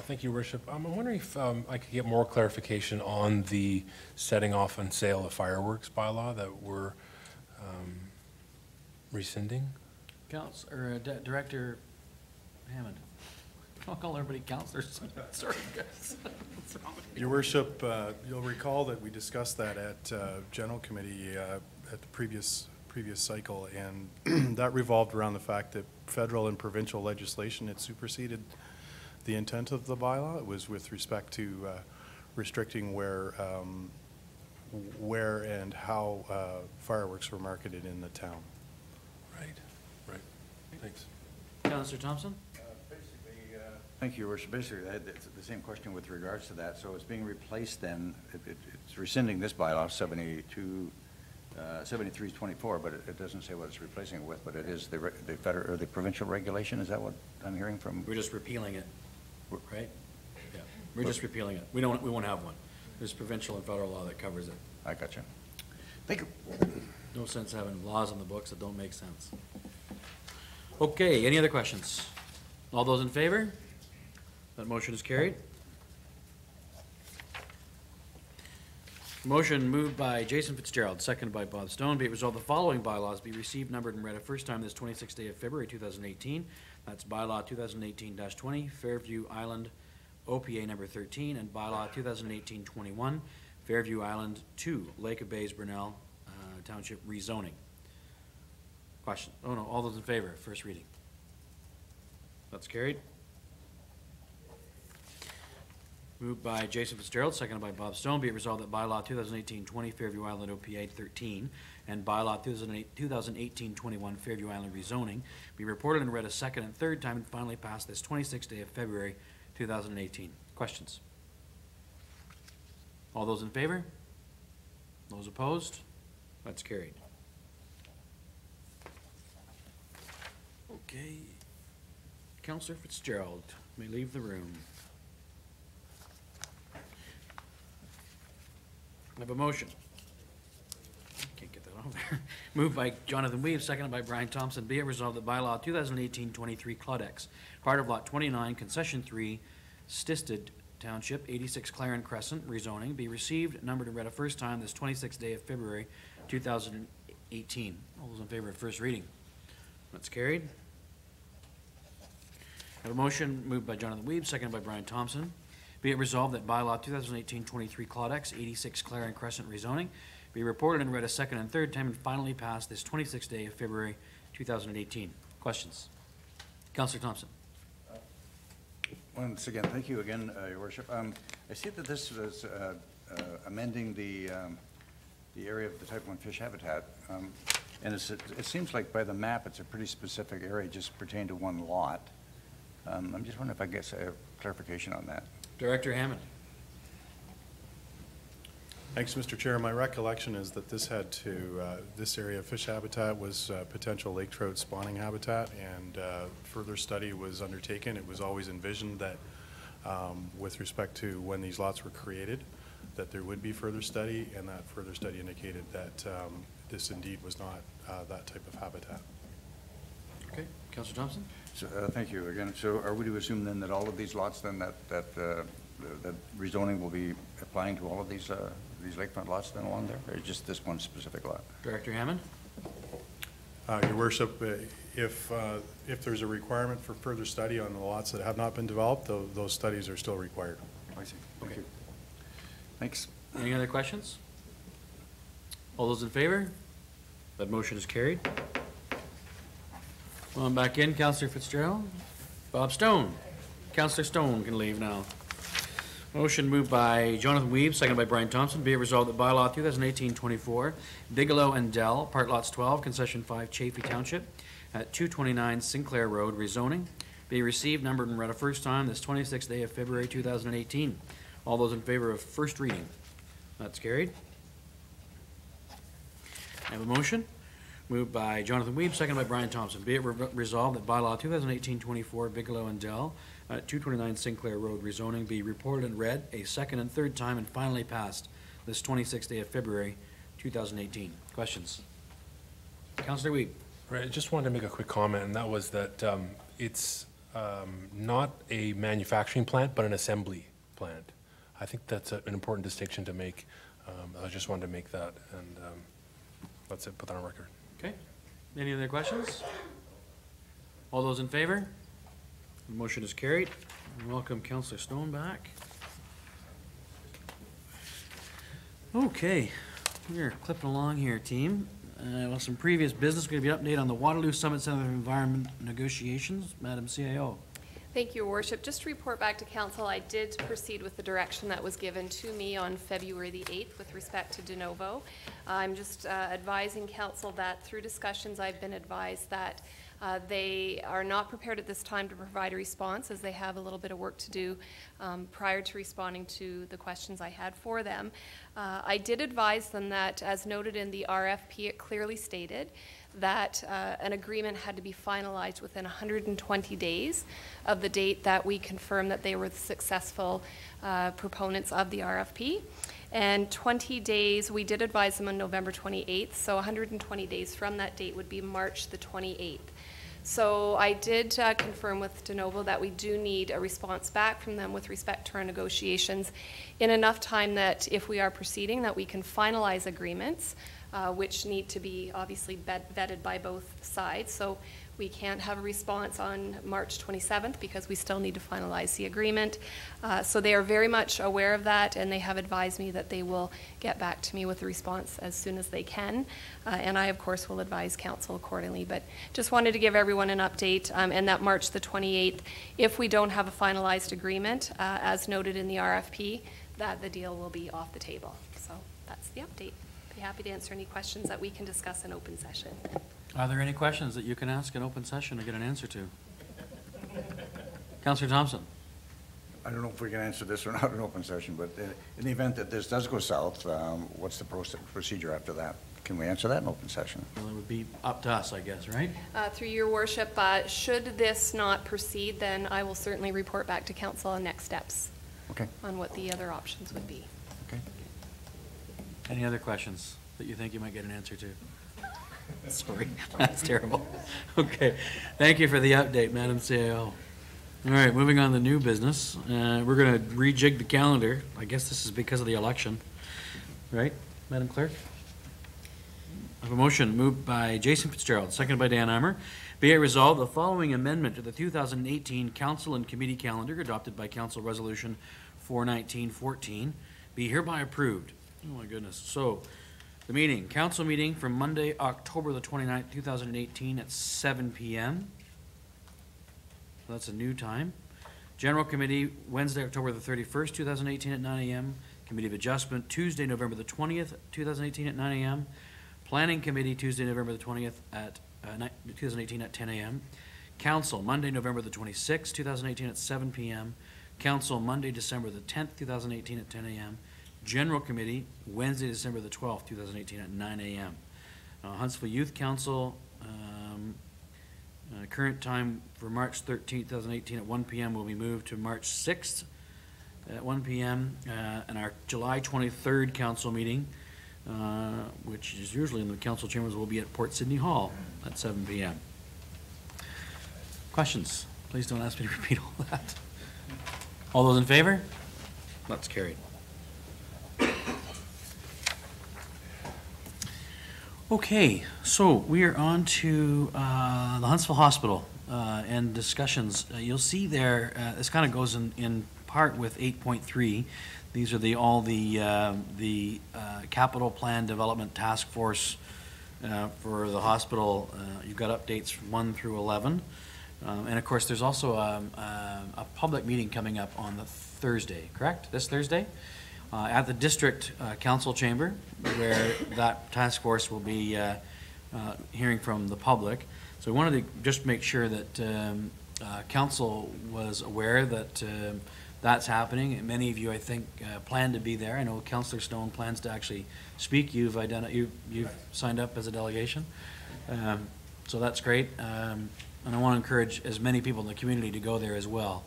Thank you, Your Worship. I'm wondering if I could get more clarification on the setting off and sale of fireworks bylaw that we're rescinding. Director Hammond. I'll call everybody counselors. Sorry, guys. What's wrong with you? Your worship, you'll recall that we discussed that at General Committee at the previous cycle, and that revolved around the fact that federal and provincial legislation had superseded the intent of the bylaw. It was with respect to restricting where and how fireworks were marketed in the town. Right. Thanks. Councillor Thompson? Thank you, Your Worship. Basically, I had the same question with regards to that. So it's being replaced then, it's rescinding this bylaw, 7324, but it doesn't say what it's replacing it with, but it is the federal, or the provincial regulation. Is that what I'm hearing from? We're just repealing it, right? Yeah, we're just repealing it. We won't have one. There's provincial and federal law that covers it. I got you. Thank you. No sense having laws on the books that don't make sense. Okay, any other questions? All those in favor? That motion is carried. Motion moved by Jason Fitzgerald, seconded by Bob Stone. Be it resolved the following bylaws be received, numbered, and read a first time this 26th day of February 2018. That's bylaw 2018-20, Fairview Island OPA number 13, and bylaw 2018-21, Fairview Island 2, Lake of Bays, Brunel Township rezoning. Question? Oh no, all those in favor, first reading. That's carried. Moved by Jason Fitzgerald, seconded by Bob Stone. Be it resolved that bylaw 2018-20 Fairview Island OPA 13 and bylaw 2018-21 Fairview Island rezoning be reported and read a second and third time and finally passed this 26th day of February 2018. Questions? All those in favor? Those opposed? That's carried. Okay. Councillor Fitzgerald may leave the room. I have a motion. Can't get that off there. Moved by Jonathan Weave, seconded by Brian Thompson. Be it resolved that bylaw 2018-23 Claudex, part of lot 29, concession 3, Stisted Township, 86 Claren Crescent, rezoning, be received, numbered, and read a first time this 26th day of February 2018. All those in favor of first reading? That's carried. I have a motion moved by Jonathan Weave, seconded by Brian Thompson. Be it resolved that bylaw 2018-23 Claudex, 86 Claren Crescent rezoning, be reported and read a second and third time and finally passed this 26th day of February 2018. Questions? Councillor Thompson. Once again, thank you again, Your Worship. I see that this was amending the area of the Type 1 fish habitat, and it seems like by the map it's a pretty specific area, just pertained to one lot. I'm just wondering if I get a clarification on that. Director Hammond. Thanks, Mr. Chair. My recollection is that this had to, this area of fish habitat was potential lake trout spawning habitat, and further study was undertaken. It was always envisioned that with respect to when these lots were created, that there would be further study, and that further study indicated that this indeed was not that type of habitat. Okay, Councillor Thompson. So, thank you again. So are we to assume then that all of these lots then that rezoning will be applying to all of these lakefront lots then along there, or just this one specific lot? Director Hammond. Your Worship, if there's a requirement for further study on the lots that have not been developed, those studies are still required. I see. Thank Okay. you. Thanks. Any other questions? All those in favor? That motion is carried. On back in, Councillor Fitzgerald. Bob Stone. Councillor Stone can leave now. Motion moved by Jonathan Weave, seconded by Brian Thompson. Be it resolved that bylaw 2018-24, Bigelow and Dell, part lots 12, concession 5, Chaffey Township, at 229 Sinclair Road, rezoning, be received, numbered, and read a first time this 26th day of February 2018. All those in favor of first reading? That's carried. I have a motion moved by Jonathan Weave, seconded by Brian Thompson. Be it resolved that bylaw 2018-24, Bigelow and Dell, at 229 Sinclair Road, rezoning, be reported and read a second and third time and finally passed this 26th day of February 2018. Questions? Councillor Weave. Right, I just wanted to make a quick comment, and that was that it's not a manufacturing plant, but an assembly plant. I think that's an important distinction to make. I just wanted to make that, and that's it, put that on record. Okay. Any other questions? All those in favor? The motion is carried. Welcome Councillor Stone back. Okay, we're clipping along here, team. Well, some previous business, going to be an update on the Waterloo Summit Center of Environment negotiations. Madam CAO. Thank you, Your Worship. Just to report back to Council, I did proceed with the direction that was given to me on February the 8th with respect to de novo. I'm just advising Council that through discussions I've been advised that they are not prepared at this time to provide a response, as they have a little bit of work to do prior to responding to the questions I had for them. I did advise them that, as noted in the RFP, it clearly stated that an agreement had to be finalized within 120 days of the date that we confirmed that they were the successful proponents of the RFP. And 20 days, we did advise them on November 28th, so 120 days from that date would be March the 28th. So I did confirm with de novo that we do need a response back from them with respect to our negotiations in enough time that if we are proceeding, that we can finalize agreements, which need to be obviously vetted by both sides. So we can't have a response on March 27th because we still need to finalize the agreement. So they are very much aware of that, and they have advised me that they will get back to me with a response as soon as they can. And I, of course, will advise Council accordingly. But just wanted to give everyone an update, and that March the 28th, if we don't have a finalized agreement, as noted in the RFP, that the deal will be off the table. So that's the update. Be happy to answer any questions that we can discuss in open session. Are there any questions that you can ask in open session or get an answer to? Councillor Thompson. I don't know if we can answer this or not in open session, but in the event that this does go south, what's the procedure after that? Can we answer that in open session? Well, it would be up to us, I guess, right? Through your worship, should this not proceed, then I will certainly report back to Council on next steps. Okay. On what the other options would be. Okay. Any other questions that you think you might get an answer to? Sorry, that's terrible. Okay, thank you for the update, Madam CAO. All right, moving on to new business. We're going to rejig the calendar. I guess this is because of the election, right, Madam Clerk? I have a motion moved by Jason Fitzgerald, seconded by Dan Eimer. Be it resolved, the following amendment to the 2018 Council and Committee calendar adopted by Council Resolution 41914 be hereby approved. Oh my goodness. So, the council meeting from Monday, October the 29th, 2018 at 7 p.m. That's a new time. General Committee, Wednesday, October the 31st, 2018 at 9 a.m. Committee of Adjustment, Tuesday, November the 20th, 2018 at 9 a.m. Planning Committee, Tuesday, November the 20th at 2018 at 10 a.m. Council, Monday, November the 26th, 2018 at 7 p.m. Council, Monday, December the 10th, 2018 at 10 a.m. General Committee, Wednesday, December the 12th, 2018 at 9 a.m. Huntsville Youth Council, current time for March 13th, 2018 at 1 p.m. will be moved to March 6th at 1 p.m. And our July 23rd council meeting, which is usually in the council chambers, will be at Port Sydney Hall at 7 p.m. Questions? Please don't ask me to repeat all that. All those in favor? That's carried. Okay, so we are on to the Huntsville Hospital and discussions. You'll see there, this kind of goes in part with 8.3. These are all the capital plan development task force for the hospital. You've got updates 1 through 11. And of course, there's also a public meeting coming up on the Thursday, correct? This Thursday? At the district council chamber, where that task force will be hearing from the public. So we wanted to just make sure that council was aware that that's happening. And many of you, I think, plan to be there. I know Councillor Stone plans to actually speak. You've signed up as a delegation, so that's great. And I want to encourage as many people in the community to go there as well.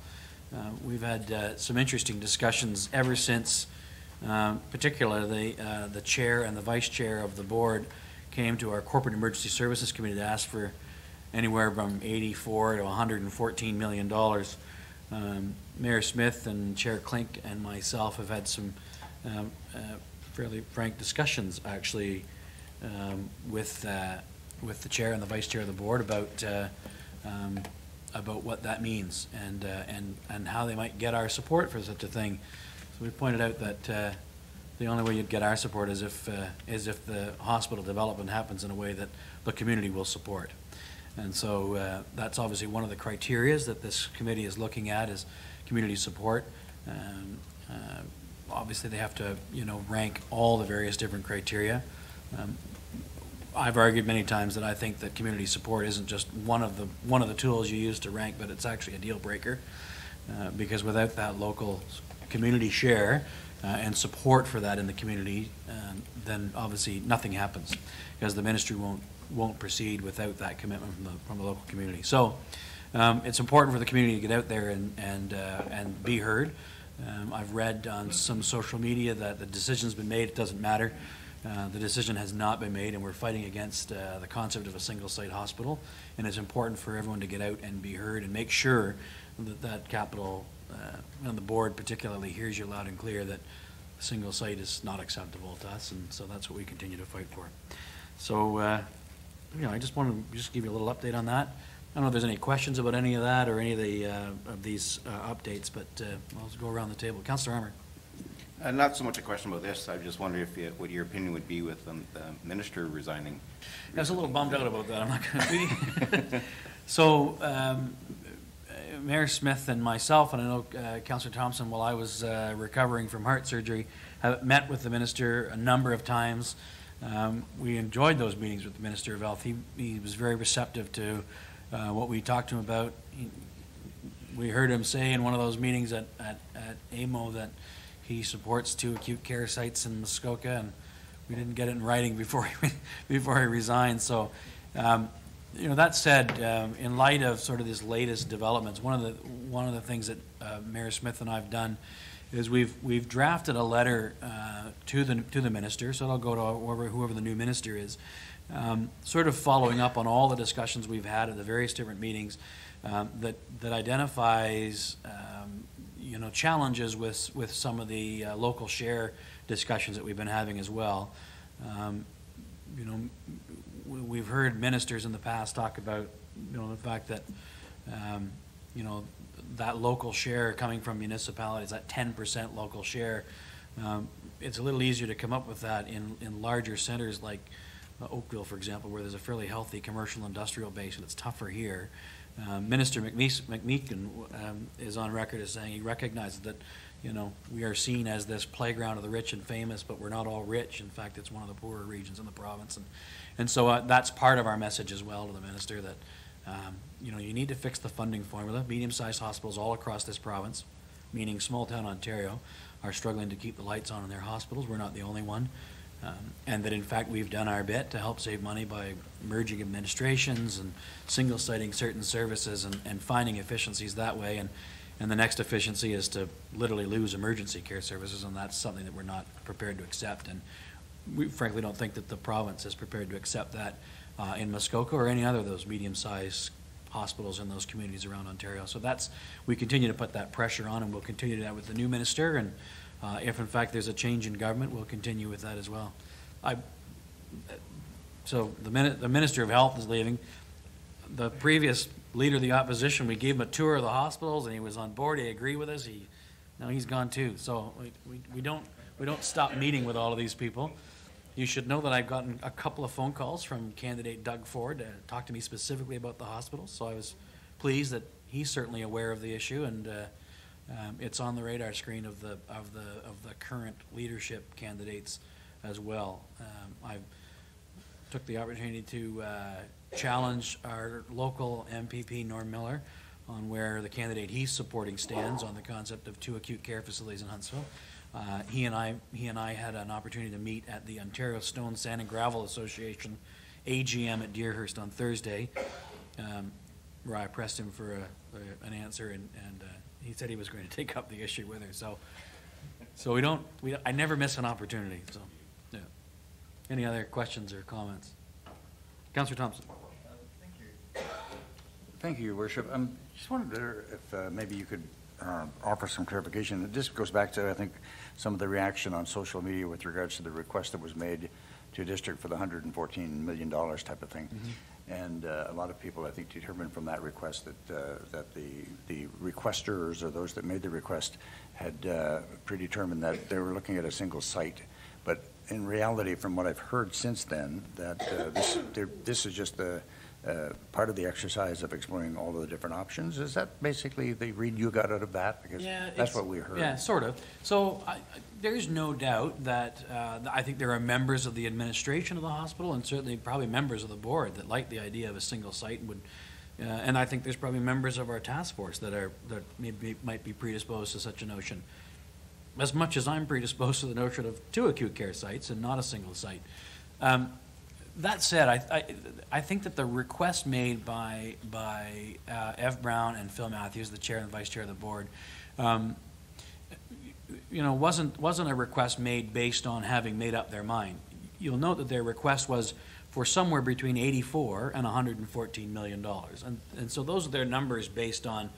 We've had some interesting discussions ever since. Particularly the chair and the vice chair of the board came to our Corporate Emergency Services Committee to ask for anywhere from $84 to $114 million. Mayor Smith and Chair Klink and myself have had some fairly frank discussions, actually, with the chair and the vice chair of the board about about what that means and how they might get our support for such a thing. So we pointed out that the only way you'd get our support is if the hospital development happens in a way that the community will support. And so that's obviously one of the criterias that this committee is looking at is community support. Obviously, they have to, rank all the various different criteria. I've argued many times that I think that community support isn't just one of the tools you use to rank, but it's actually a deal breaker, because without that local community share and support for that in the community, then obviously nothing happens, because the ministry won't proceed without that commitment from the local community. So it's important for the community to get out there and be heard. I've read on some social media that the decision's been made. It doesn't matter. The decision has not been made, and we're fighting against the concept of a single-site hospital. And it's important for everyone to get out and be heard and make sure that capital, and the board particularly, hears you loud and clear that a single site is not acceptable to us, and so that's what we continue to fight for. So, I just want to give you a little update on that. I don't know if there's any questions about any of that or any of these updates, but I'll go around the table. Councillor Armour. Not so much a question about this. I just wondered what your opinion would be with the minister resigning. I was a little bummed out about that. I'm not going to be. So, Mayor Smith and myself, and I know Councillor Thompson, while I was recovering from heart surgery, have met with the minister a number of times. We enjoyed those meetings with the Minister of Health. He was very receptive to what we talked to him about. We heard him say in one of those meetings at AMO that he supports 2 acute care sites in Muskoka, and we didn't get it in writing before he resigned. So, that said, in light of sort of these latest developments, one of the things that Mayor Smith and I have done is we've drafted a letter to the minister, so it'll go to whoever the new minister is, sort of following up on all the discussions we've had at the various different meetings that identifies challenges with some of the local share discussions that we've been having as well. We've heard ministers in the past talk about the fact that that local share coming from municipalities, that 10% local share, it's a little easier to come up with that in larger centers like Oakville, for example, where there's a fairly healthy commercial industrial base, and it's tougher here. Minister McMeekin is on record as saying he recognizes that we are seen as this playground of the rich and famous, but we're not all rich. In fact, it's one of the poorer regions in the province, and so that's part of our message as well to the minister that you need to fix the funding formula. Medium-sized hospitals all across this province, meaning small-town Ontario, are struggling to keep the lights on in their hospitals. We're not the only one. And that in fact we've done our bit to help save money by merging administrations and single siting certain services and finding efficiencies that way. And the next efficiency is to literally lose emergency care services, and that's something that we're not prepared to accept. And we frankly don't think that the province is prepared to accept that in Muskoka or any other of those medium-sized hospitals in those communities around Ontario. So we continue to put that pressure on, and we'll continue to do that with the new minister. And if in fact there's a change in government, we'll continue with that as well. So the Minister of Health is leaving. The previous leader of the opposition, we gave him a tour of the hospitals, and he was on board. He agreed with us. Now he's gone too. So we don't stop meeting with all of these people. You should know that I've gotten a couple of phone calls from candidate Doug Ford to talk to me specifically about the hospitals. So I was pleased that he's certainly aware of the issue, and it's on the radar screen of the current leadership candidates as well. I took the opportunity to challenge our local MPP, Norm Miller, on where the candidate he's supporting stands on the concept of 2 acute care facilities in Huntsville. He and I had an opportunity to meet at the Ontario Stone, Sand and Gravel Association AGM at Deerhurst on Thursday, where I pressed him for an answer, and he said he was going to take up the issue with her. So I never miss an opportunity. So, yeah. Any other questions or comments? Councillor Thompson. Thank you, Your Worship. Just wondered if maybe you could offer some clarification. This goes back to, I think, some of the reaction on social media with regards to the request that was made to a district for the $114 million type of thing. And a lot of people, I think, determined from that request that the requesters, or those that made the request, had predetermined that they were looking at a single site. But in reality, from what I've heard since then, that this is just the part of the exercise of exploring all of the different options. Is that basically the read you got out of that? Because that's what we heard. Yeah, sort of. So there's no doubt that I think there are members of the administration of the hospital, and certainly probably members of the board, that like the idea of a single site and would. And I think there's probably members of our task force that might be predisposed to such a notion. As much as I'm predisposed to the notion of 2 acute care sites and not a single site. That said, I think that the request made by Ev Brown and Phil Matthews, the chair and vice chair of the board, wasn't a request made based on having made up their mind. You'll note that their request was for somewhere between 84 and $114 million. And so those are their numbers based on,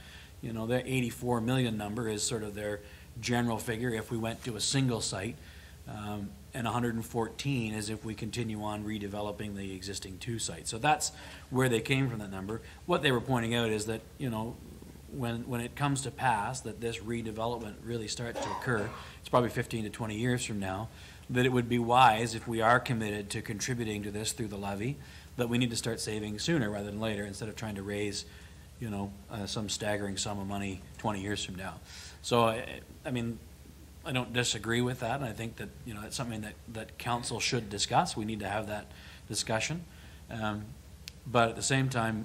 their 84 million number is sort of their general figure if we went to a single site. And 114 is if we continue on redeveloping the existing 2 sites. So that's where they came from, that number. What they were pointing out is that, when it comes to pass, that this redevelopment really starts to occur, it's probably 15 to 20 years from now, that it would be wise, if we are committed to contributing to this through the levy, that we need to start saving sooner rather than later, instead of trying to raise, some staggering sum of money 20 years from now. So, I don't disagree with that, and I think that, it's something that council should discuss. We need to have that discussion. But at the same time,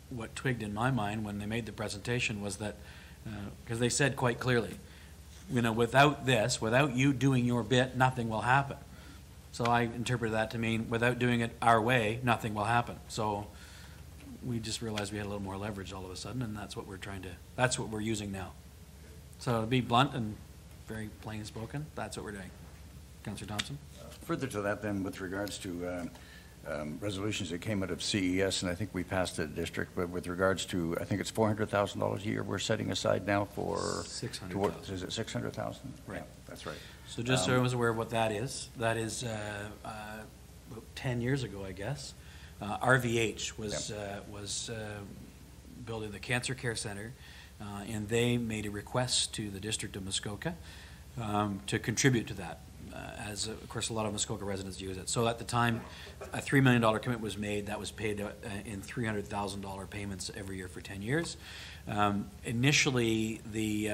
what twigged in my mind when they made the presentation was that, because they said quite clearly, without this, without you doing your bit, nothing will happen. So I interpreted that to mean, without doing it our way, nothing will happen. So we just realized we had a little more leverage all of a sudden, and that's what we're using now. So to be blunt and very plain spoken, that's what we're doing. Councillor Thompson? Further to that then, with regards to resolutions that came out of CES, and I think we passed the district, but with regards to, I think it's $400,000 a year we're setting aside now for... 600,000. Is it 600,000? Right. Yeah, that's right. So just so everyone's aware of what that is 10 years ago, I guess, RVH was building the Cancer Care Center, and they made a request to the District of Muskoka to contribute to that, as of course a lot of Muskoka residents use it. So at the time, a $3 million commitment was made. That was paid in $300,000 payments every year for 10 years. Initially, the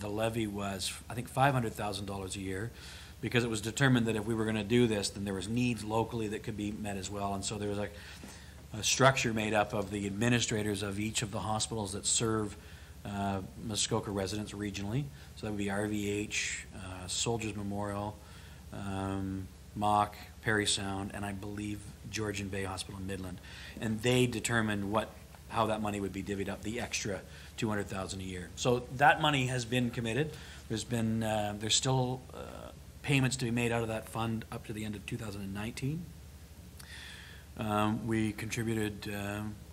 levy was, I think, $500,000 a year, because it was determined that if we were going to do this, then there was needs locally that could be met as well. And so there was a structure made up of the administrators of each of the hospitals that serve Muskoka residents regionally. So that would be RVH, Soldiers Memorial, Mock, Perry Sound, and I believe Georgian Bay Hospital in Midland. And they determined how that money would be divvied up, the extra $200,000 a year. So that money has been committed. There's still payments to be made out of that fund up to the end of 2019. We contributed,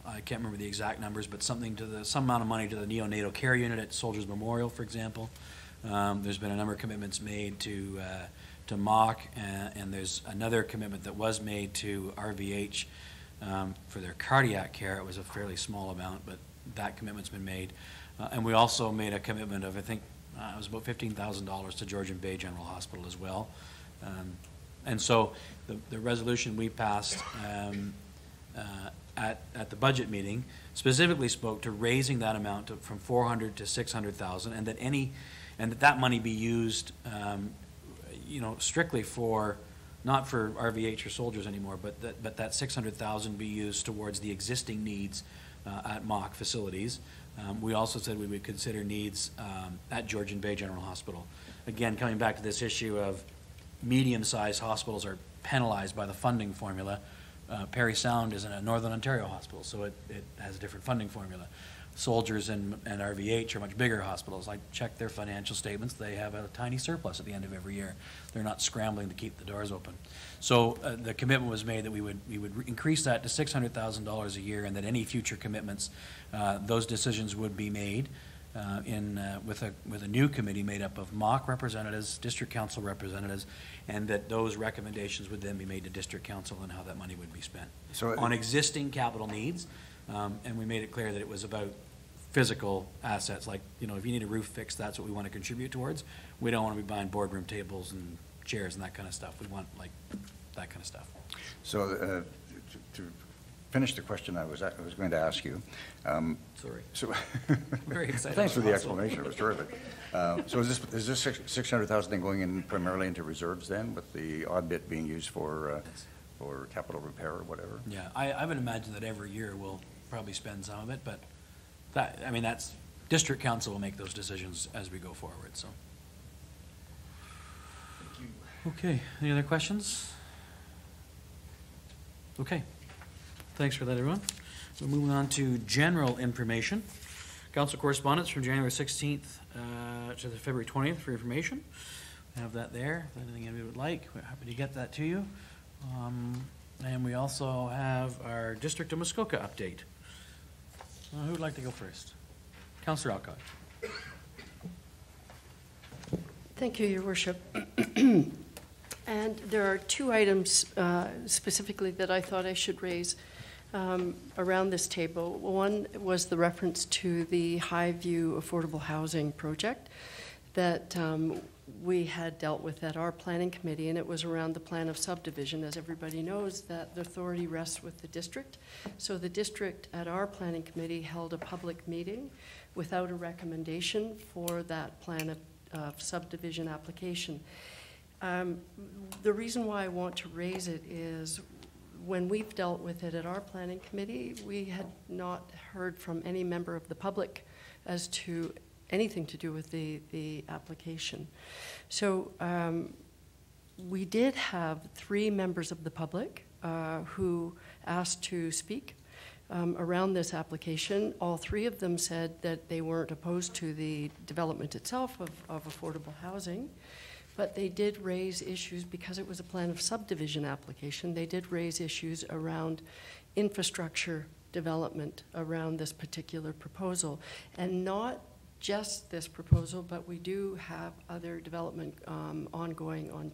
I can't remember the exact numbers, but some amount of money to the neonatal care unit at Soldiers Memorial, for example. There's been a number of commitments made to Mock, and there's another commitment that was made to RVH for their cardiac care. It was a fairly small amount, but that commitment's been made. And we also made a commitment of, I think, it was about $15,000 to Georgian Bay General Hospital as well. And so the resolution we passed at the budget meeting specifically spoke to raising that amount from $400,000 to $600,000, and that money be used, strictly for, not for RVH or Soldiers anymore, but that $600,000 be used towards the existing needs at Mock facilities. We also said we would consider needs at Georgian Bay General Hospital. Again, coming back to this issue of medium-sized hospitals are penalized by the funding formula. Perry Sound is in a Northern Ontario hospital, so it has a different funding formula. Soldiers and RVH are much bigger hospitals. I checked their financial statements. They have a tiny surplus at the end of every year. They're not scrambling to keep the doors open. So the commitment was made that we would increase that to $600,000 a year, and that any future commitments, those decisions would be made with a new committee made up of mock representatives, district council representatives, and that those recommendations would then be made to district council on how that money would be spent. So on existing capital needs, and we made it clear that it was about physical assets, like, you know, if you need a roof fixed, that's what we want to contribute towards. We don't want to be buying boardroom tables and chairs and that kind of stuff. We want, like, that kind of stuff. So to finish the question I was going to ask you. Sorry. So Very excited. Thanks for the explanation. It was terrific. So is this 600,000 then going in primarily into reserves then, with the odd bit being used for capital repair or whatever? Yeah, I would imagine that every year we'll probably spend some of it, but that, I mean, that's, district council will make those decisions as we go forward, so. Thank you. Okay, any other questions? Okay, thanks for that, everyone. So moving on to general information. Council correspondence from January 16th to the February 20th for information. I have that there, if anything anybody would like, we're happy to get that to you. And we also have our District of Muskoka update. Who would like to go first? Councillor Alcott. Thank you, Your Worship. And there are two items specifically that I thought I should raise around this table. One was the reference to the Highview Affordable Housing Project that we had dealt with at our planning committee, and it was around the plan of subdivision. As everybody knows, that the authority rests with the district. So the district at our planning committee held a public meeting without a recommendation for that plan of subdivision application. The reason why I want to raise it is when we've dealt with it at our planning committee, we had not heard from any member of the public as to anything to do with the application. So we did have 3 members of the public who asked to speak around this application. All 3 of them said that they weren't opposed to the development itself of affordable housing, but they did raise issues because it was a plan of subdivision application. They did raise issues around infrastructure development around this particular proposal, and not just this proposal, but we do have other development ongoing on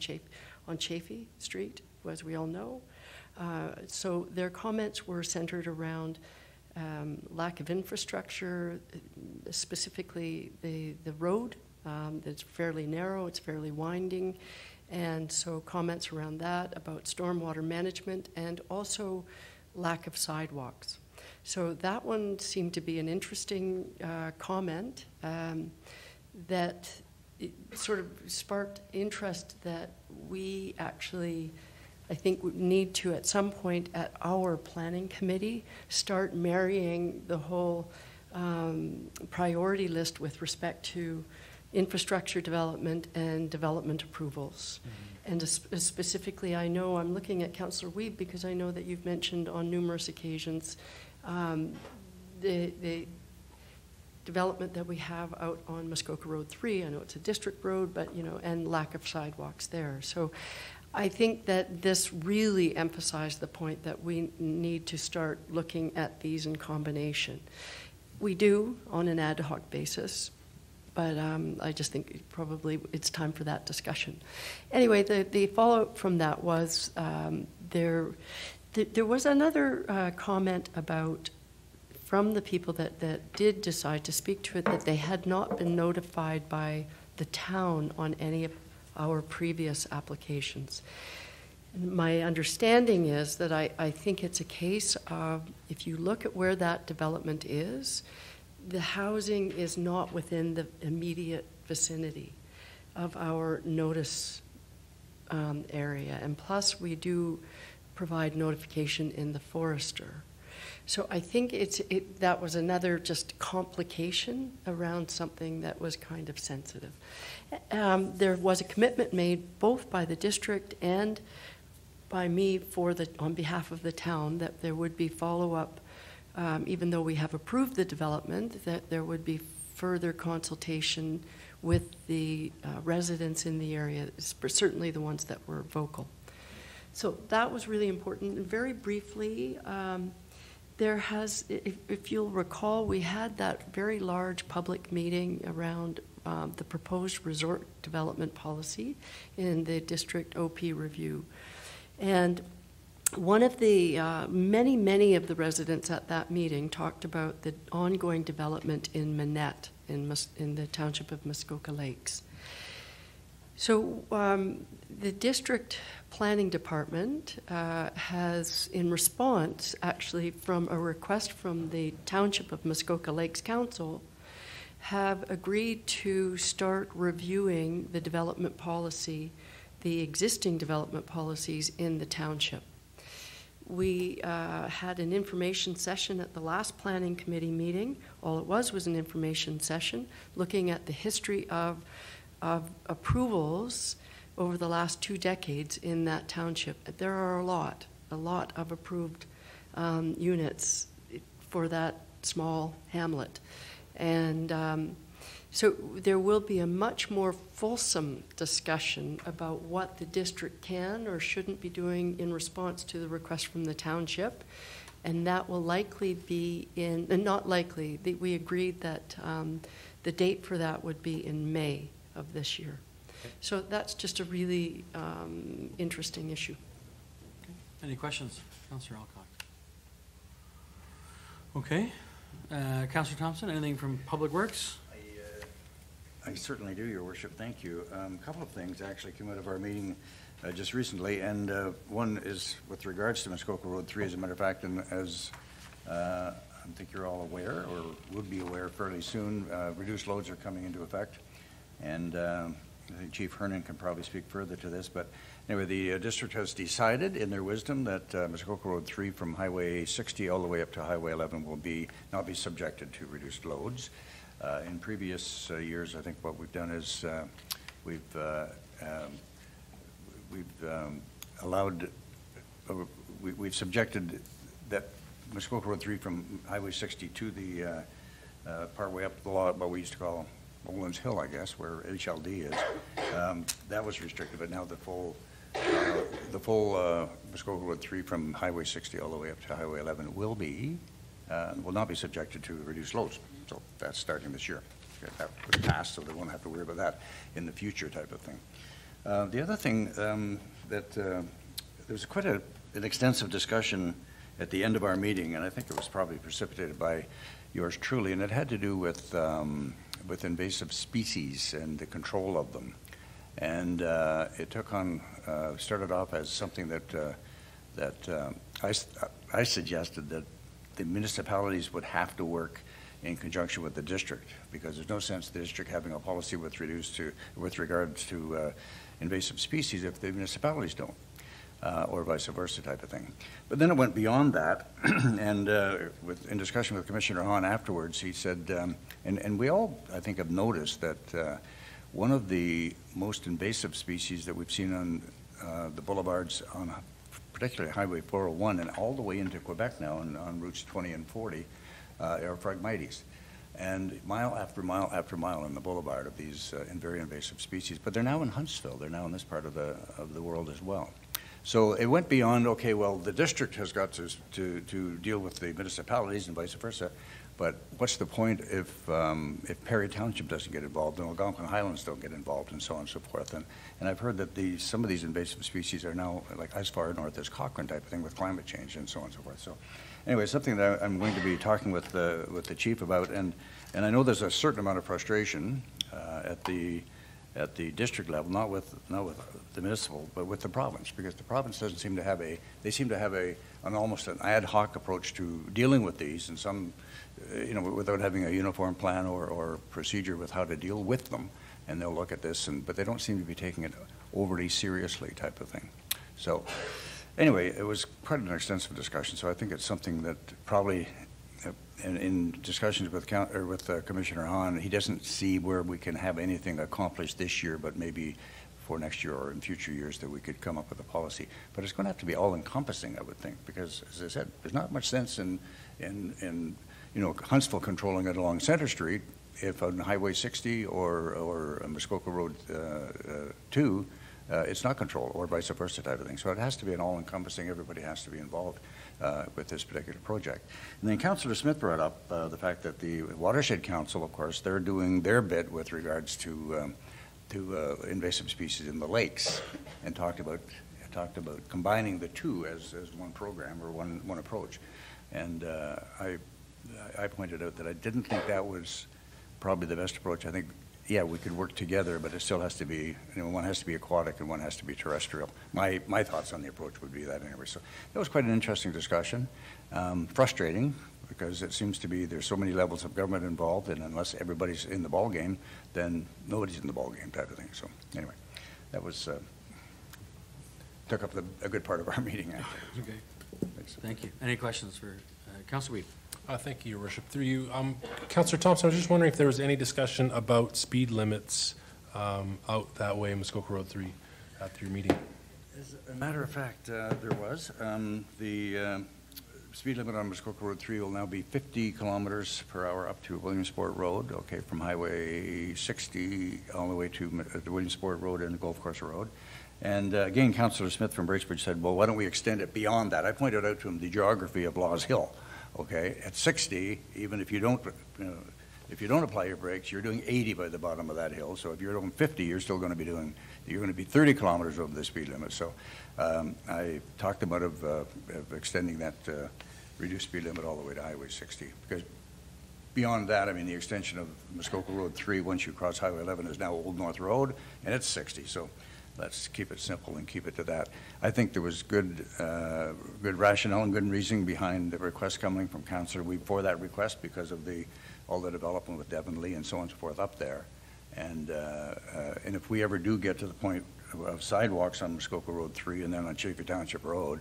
Chaffee Street, as we all know. So their comments were centered around lack of infrastructure, specifically the road that's fairly narrow, it's fairly winding, and so comments around that, about stormwater management, and also lack of sidewalks. So that one seemed to be an interesting comment that sort of sparked interest that we actually, I think, need to at some point at our planning committee start marrying the whole priority list with respect to infrastructure development and development approvals. Mm-hmm. And specifically, I know I'm looking at Councillor Wiebe because I know that you've mentioned on numerous occasions the development that we have out on Muskoka Road 3. I know it's a district road, but, you know, and lack of sidewalks there. So I think that this really emphasized the point that we need to start looking at these in combination. We do on an ad hoc basis, but I just think probably it's time for that discussion. Anyway, the follow-up from that was there was another comment about, from the people that did decide to speak to it, that they had not been notified by the town on any of our previous applications. And my understanding is that I think it's a case of, if you look at where that development is, the housing is not within the immediate vicinity of our notice area. And plus, we do provide notification in the Forester. So I think that was another just complication around something that was kind of sensitive. There was a commitment made both by the district and by me on behalf of the town that there would be follow-up, even though we have approved the development, that there would be further consultation with the residents in the area, certainly the ones that were vocal. So that was really important. And very briefly, There has, if you'll recall, we had that very large public meeting around the proposed resort development policy in the district OP review. And one of the, many of the residents at that meeting talked about the ongoing development in Manette in the township of Muskoka Lakes. So the district planning department has, in response actually from a request from the township of Muskoka Lakes Council, have agreed to start reviewing the development policy, the existing development policies in the township. We had an information session at the last planning committee meeting. All it was an information session looking at the history of approvals over the last 2 decades in that township. There are a lot of approved units for that small hamlet. And so there will be a much more fulsome discussion about what the district can or shouldn't be doing in response to the request from the township. And that will likely be in, and not likely, we agreed that the date for that would be in May of this year. So that's just a really interesting issue. Any questions? Councillor Alcock. Okay. Councillor Thompson, anything from Public Works? I certainly do, Your Worship. Thank you. A couple of things actually came out of our meeting just recently, and one is with regards to Muskoka Road 3, as a matter of fact, and as I think you're all aware, or would be aware fairly soon, reduced loads are coming into effect, and I think Chief Hernan can probably speak further to this, but anyway, the district has decided in their wisdom that Muskoka Road 3 from Highway 60 all the way up to Highway 11 will not be subjected to reduced loads. In previous years, I think what we've done is we've subjected that Muskoka Road 3 from Highway 60 to the part way up to the lot, what we used to call Owens Hill, I guess, where HLD is. That was restricted, but now the full Muskoka Road 3 from Highway 60 all the way up to Highway 11 will not be subjected to reduced loads. So that's starting this year. That was passed, so they won't have to worry about that in the future type of thing. The other thing that there was quite an extensive discussion at the end of our meeting, and I think it was probably precipitated by yours truly, and it had to do with invasive species and the control of them. And it started off as something that I suggested that the municipalities would have to work in conjunction with the district, because there's no sense the district having a policy with regards to invasive species if the municipalities don't, or vice versa type of thing. But then it went beyond that, and in discussion with Commissioner Hahn afterwards, he said, and we all, I think, have noticed that one of the most invasive species that we've seen on the boulevards on particularly Highway 401 and all the way into Quebec now on routes 20 and 40 are Phragmites. And mile after mile after mile in the boulevard of these very invasive species. But they're now in Huntsville. They're now in this part of the world as well. So it went beyond, okay, well, the district has got to deal with the municipalities and vice versa. But what's the point if Perry Township doesn't get involved and Algonquin Highlands don't get involved and so on and so forth? And I've heard that some of these invasive species are now like as far north as Cochrane type of thing with climate change and so on and so forth. So anyway, something that I'm going to be talking with the chief about, and I know there's a certain amount of frustration at the district level, not with the municipal, but with the province, because the province doesn't seem to have an almost an ad hoc approach to dealing with these, and some, without having a uniform plan or procedure with how to deal with them. And they'll look at this, but they don't seem to be taking it overly seriously type of thing. So anyway, it was quite an extensive discussion, so I think it's something that probably in discussions with Commissioner Hahn, he doesn't see where we can have anything accomplished this year, but maybe for next year or in future years that we could come up with a policy. But it's going to have to be all-encompassing, I would think, because, as I said, there's not much sense in Huntsville controlling it along Center Street if on Highway 60 or Muskoka Road 2, it's not controlled, or vice versa type of thing. So it has to be an all-encompassing, everybody has to be involved with this particular project. And then Councillor Smith brought up the fact that the Watershed Council, of course, they're doing their bit with regards to invasive species in the lakes, and talked about combining the two as one program or one approach. And I pointed out that I didn't think that was probably the best approach. I think, yeah, we could work together, but it still has to be, one has to be aquatic and one has to be terrestrial. My thoughts on the approach would be that anyway. So that was quite an interesting discussion. Frustrating, because it seems to be there's so many levels of government involved, and unless everybody's in the ball game, then nobody's in the ball game type of thing. So anyway, that was took up a good part of our meeting, actually. Okay. Thanks. Thank you. Any questions for Councillor Weed? Thank you, Your Worship. Through you, Councillor Thompson, I was just wondering if there was any discussion about speed limits out that way, Muskoka Road 3, at your meeting. As a matter of fact, there was. The speed limit on Muskoka Road 3 will now be 50 kilometers per hour up to Williamsport Road, okay, from Highway 60 all the way to Williamsport Road and Golf Course Road. And again, Councillor Smith from Bracebridge said, well, why don't we extend it beyond that? I pointed out to him the geography of Laws Hill. Okay, at 60, even if you don't, apply your brakes, you're doing 80 by the bottom of that hill. So if you're doing 50, you're still going to be doing, you're going to be 30 kilometers over the speed limit. So I talked about of extending that reduced speed limit all the way to Highway 60. Because beyond that, I mean, the extension of Muskoka Road 3, once you cross Highway 11, is now Old North Road, and it's 60. So let's keep it simple and keep it to that. I think there was good rationale and good reasoning behind the request coming from Councillor Weeb for that request because of all the development with Devon Lee and so on and so forth up there. And if we ever do get to the point of sidewalks on Muskoka Road 3 and then on Chaffey Township Road,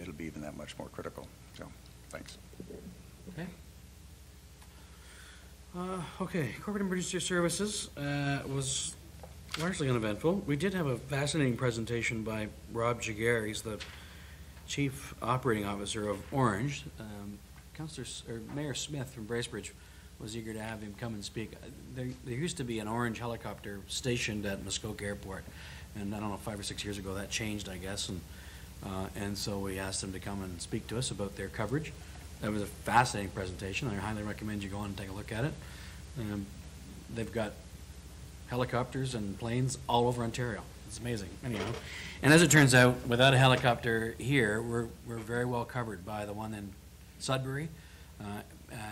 it'll be even that much more critical. So, thanks. Okay. Okay, Corporate Emergency Services was largely uneventful. We did have a fascinating presentation by Rob Jaguar. He's the Chief Operating Officer of Orange. Mayor Smith from Bracebridge was eager to have him come and speak. There used to be an Orange helicopter stationed at Muskoka Airport, and I don't know, 5 or 6 years ago that changed, I guess, and so we asked him to come and speak to us about their coverage. That was a fascinating presentation. I highly recommend you go on and take a look at it. They've got helicopters and planes all over Ontario. It's amazing. Anyhow, and as it turns out, without a helicopter here, we're very well covered by the one in Sudbury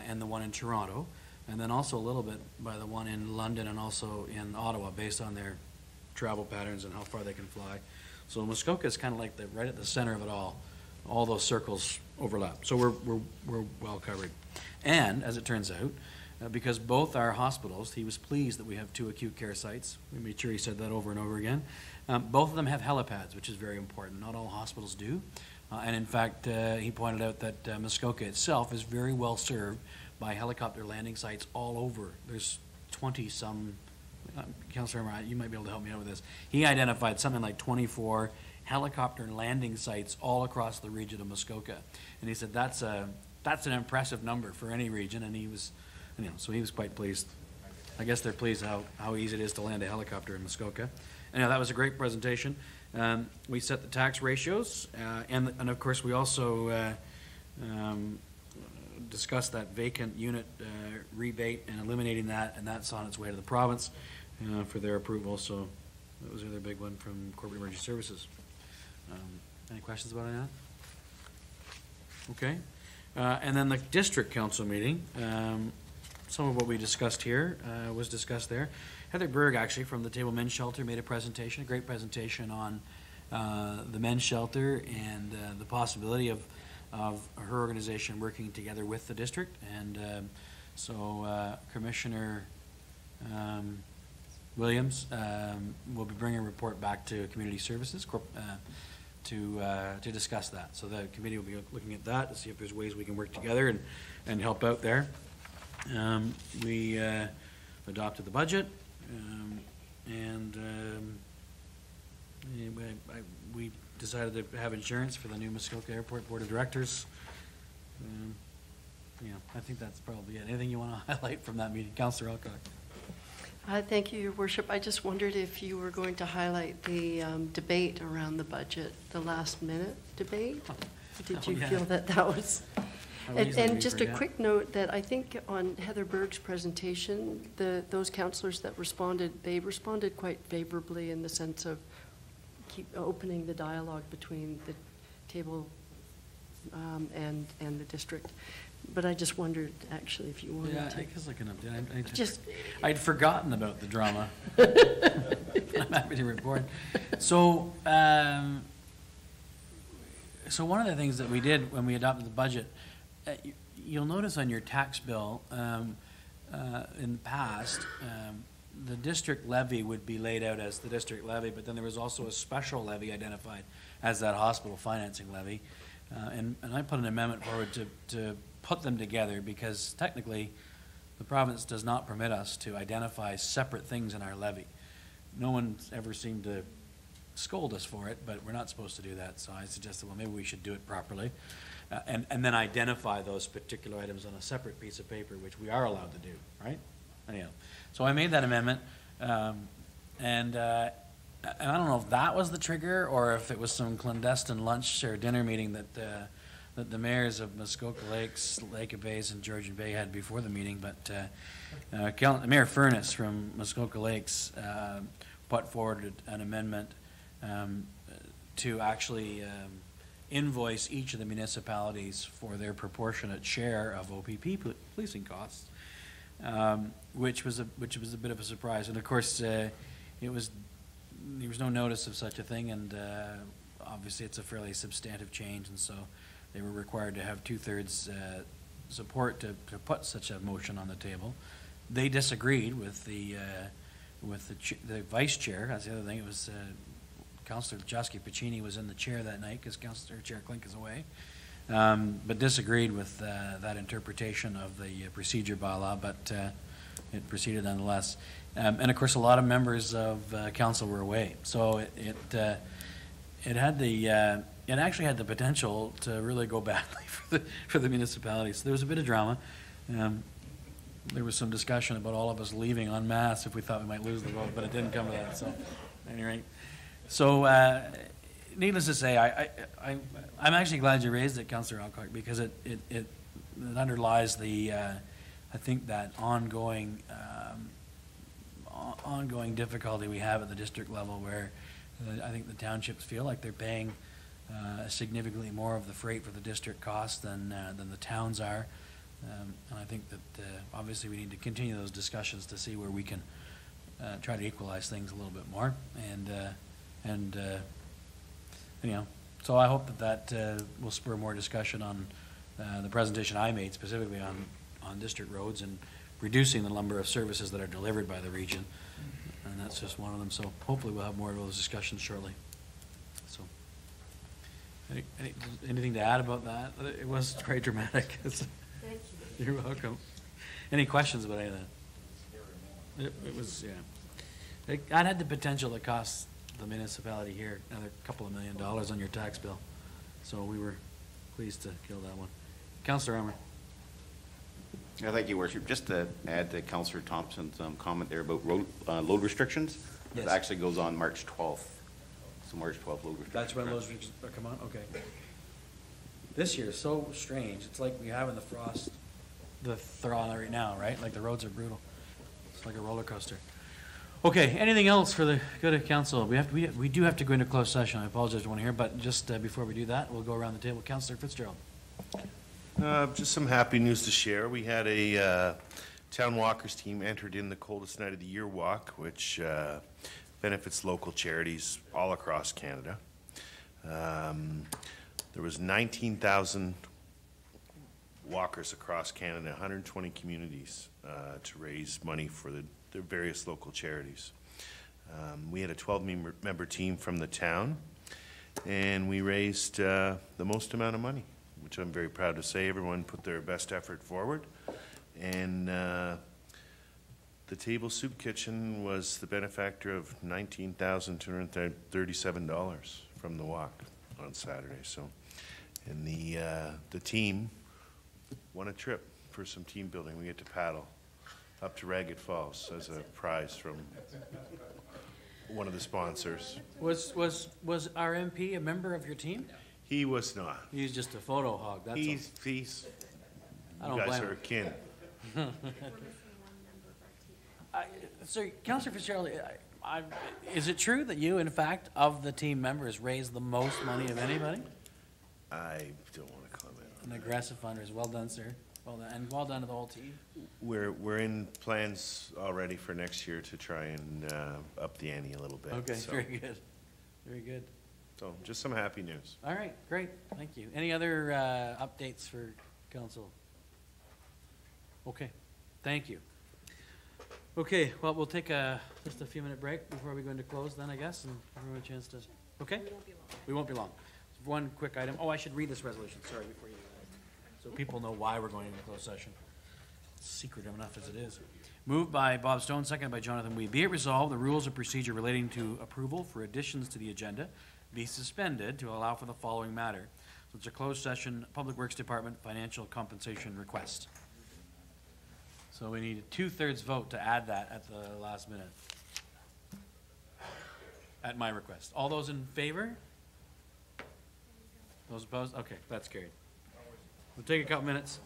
and the one in Toronto, and then also a little bit by the one in London and also in Ottawa, based on their travel patterns and how far they can fly. So Muskoka is kind of like right at the center of it all. All those circles overlap. So we're well covered. And as it turns out, because both our hospitals, he was pleased that we have 2 acute care sites. We made sure he said that over and over again. Both of them have helipads, which is very important. Not all hospitals do. And in fact, he pointed out that Muskoka itself is very well served by helicopter landing sites all over. There's 20-some, Councillor, you might be able to help me out with this. He identified something like 24 helicopter landing sites all across the region of Muskoka. And he said that's an impressive number for any region, and he was, so he was quite pleased. I guess they're pleased how easy it is to land a helicopter in Muskoka. Anyhow, that was a great presentation. We set the tax ratios, and of course we also discussed that vacant unit rebate and eliminating that, and that's on its way to the province for their approval. So that was the other big one from Corporate Emergency Services. Any questions about that? Okay. And then the district council meeting, some of what we discussed here was discussed there. Heather Berg, actually, from the Table Men's Shelter, made a presentation, a great presentation on the men's shelter and the possibility of her organization working together with the district. And so Commissioner Williams will be bringing a report back to Community Services to discuss that. So the committee will be looking at that to see if there's ways we can work together and help out there. We adopted the budget, and we decided to have insurance for the new Muskoka Airport Board of Directors. Yeah, I think that's probably it. Anything you want to highlight from that meeting? Councillor Alcock. Thank you, Your Worship. I just wondered if you were going to highlight the debate around the budget, the last-minute debate? Did you feel that was... And just a quick note that I think on Heather Berg's presentation, those councillors that responded, they responded quite favorably in the sense of keep opening the dialogue between the table and the district. But I just wondered, actually, if you wanted to. Yeah, I guess I can update. I'd forgotten about the drama. I'm happy to report. So, so one of the things that we did when we adopted the budget, you'll notice on your tax bill, in the past, the district levy would be laid out as the district levy, but then there was also a special levy identified as that hospital financing levy. And I put an amendment forward to put them together because technically the province does not permit us to identify separate things in our levy. No one's ever seemed to scold us for it, but we're not supposed to do that. So I suggested, well, maybe we should do it properly and then identify those particular items on a separate piece of paper, which we are allowed to do, right? Anyhow, so I made that amendment, and I don't know if that was the trigger or if it was some clandestine lunch or dinner meeting that the mayors of Muskoka Lakes, Lake Bays, and Georgian Bay had before the meeting. But Mayor Furness from Muskoka Lakes put forward an amendment to actually invoice each of the municipalities for their proportionate share of OPP policing costs, which was a bit of a surprise. And of course, there was no notice of such a thing, and obviously it's a fairly substantive change, and so they were required to have 2/3 support to put such a motion on the table. They disagreed with the vice chair. That's the other thing. It was Councillor Joski Piccini was in the chair that night because Councillor Chair Klink is away, but disagreed with that interpretation of the procedure bylaw, but it proceeded nonetheless. And of course, a lot of members of council were away, so it actually had the potential to really go badly for the municipalities. So there was a bit of drama. There was some discussion about all of us leaving en masse if we thought we might lose the vote, but it didn't come to that. So, at any rate, so needless to say, I'm actually glad you raised it, Councillor Alcock, because it underlies the I think that ongoing difficulty we have at the district level, where I think the townships feel like they're paying significantly more of the freight for the district costs than the towns are, and I think that obviously we need to continue those discussions to see where we can try to equalize things a little bit more, and you know, so I hope that will spur more discussion on the presentation I made specifically on district roads and reducing the number of services that are delivered by the region, and that's just one of them. So hopefully we'll have more of those discussions shortly. So anything to add about that? It was quite dramatic. Thank you. You're welcome. Any questions about any of that? It was, yeah. That had the potential to cost the municipality here another couple of $1 million on your tax bill. So we were pleased to kill that one. Councillor Armour. Yeah, thank you, Worship. Just to add to Councillor Thompson's comment there about load restrictions, Yes. It actually goes on March 12th. So March 12th load restrictions. That's when load restrictions come on? Okay. This year is so strange. It's like we have in the frost, the thaw right now, right? Like the roads are brutal. It's like a roller coaster. Okay, anything else for the good of council? We do have to go into closed session. I apologize to want to hear, but just before we do that, we'll go around the table. Councillor Fitzgerald. Just some happy news to share. We had a Town Walkers team entered in the Coldest Night of the Year walk, which benefits local charities all across Canada. There was 19,000 walkers across Canada, 120 communities to raise money for the various local charities. We had a 12-member team from the town, and we raised the most amount of money, which I'm very proud to say. Everyone put their best effort forward, and the Table Soup Kitchen was the benefactor of $19,237 from the walk on Saturday. So, and the team won a trip for some team building. We get to paddle up to Ragged Falls as a prize from one of the sponsors. Was our MP a member of your team? He was not. He's just a photo hog, that's all. He's, I you don't guys blame are him. kin. So, Councillor Fitzgerald, is it true that you, in fact, of the team members, raised the most money of anybody? I don't want to comment on An that. aggressive fundraiser. Well done, sir. Well done, and well done to the whole team. We're in plans already for next year to try and up the ante a little bit. Okay, so. very good. Very good. So just some happy news. All right, great, thank you. Any other updates for council? Okay, thank you. Okay, well, we'll take just a few minute break before we go into close then, I guess, and everyone a chance to, okay? We won't be long. One quick item. Oh, I should read this resolution, sorry, before you, so people know why we're going into closed session. It's secretive enough as it is. Moved by Bob Stone, seconded by Jonathan Wee. Be it resolved, the rules of procedure relating to approval for additions to the agenda be suspended to allow for the following matter. So it's a closed session, Public Works Department financial compensation request. So we need a 2/3 vote to add that at the last minute. At my request. All those in favor? Those opposed? Okay, that's carried. We'll take a couple minutes.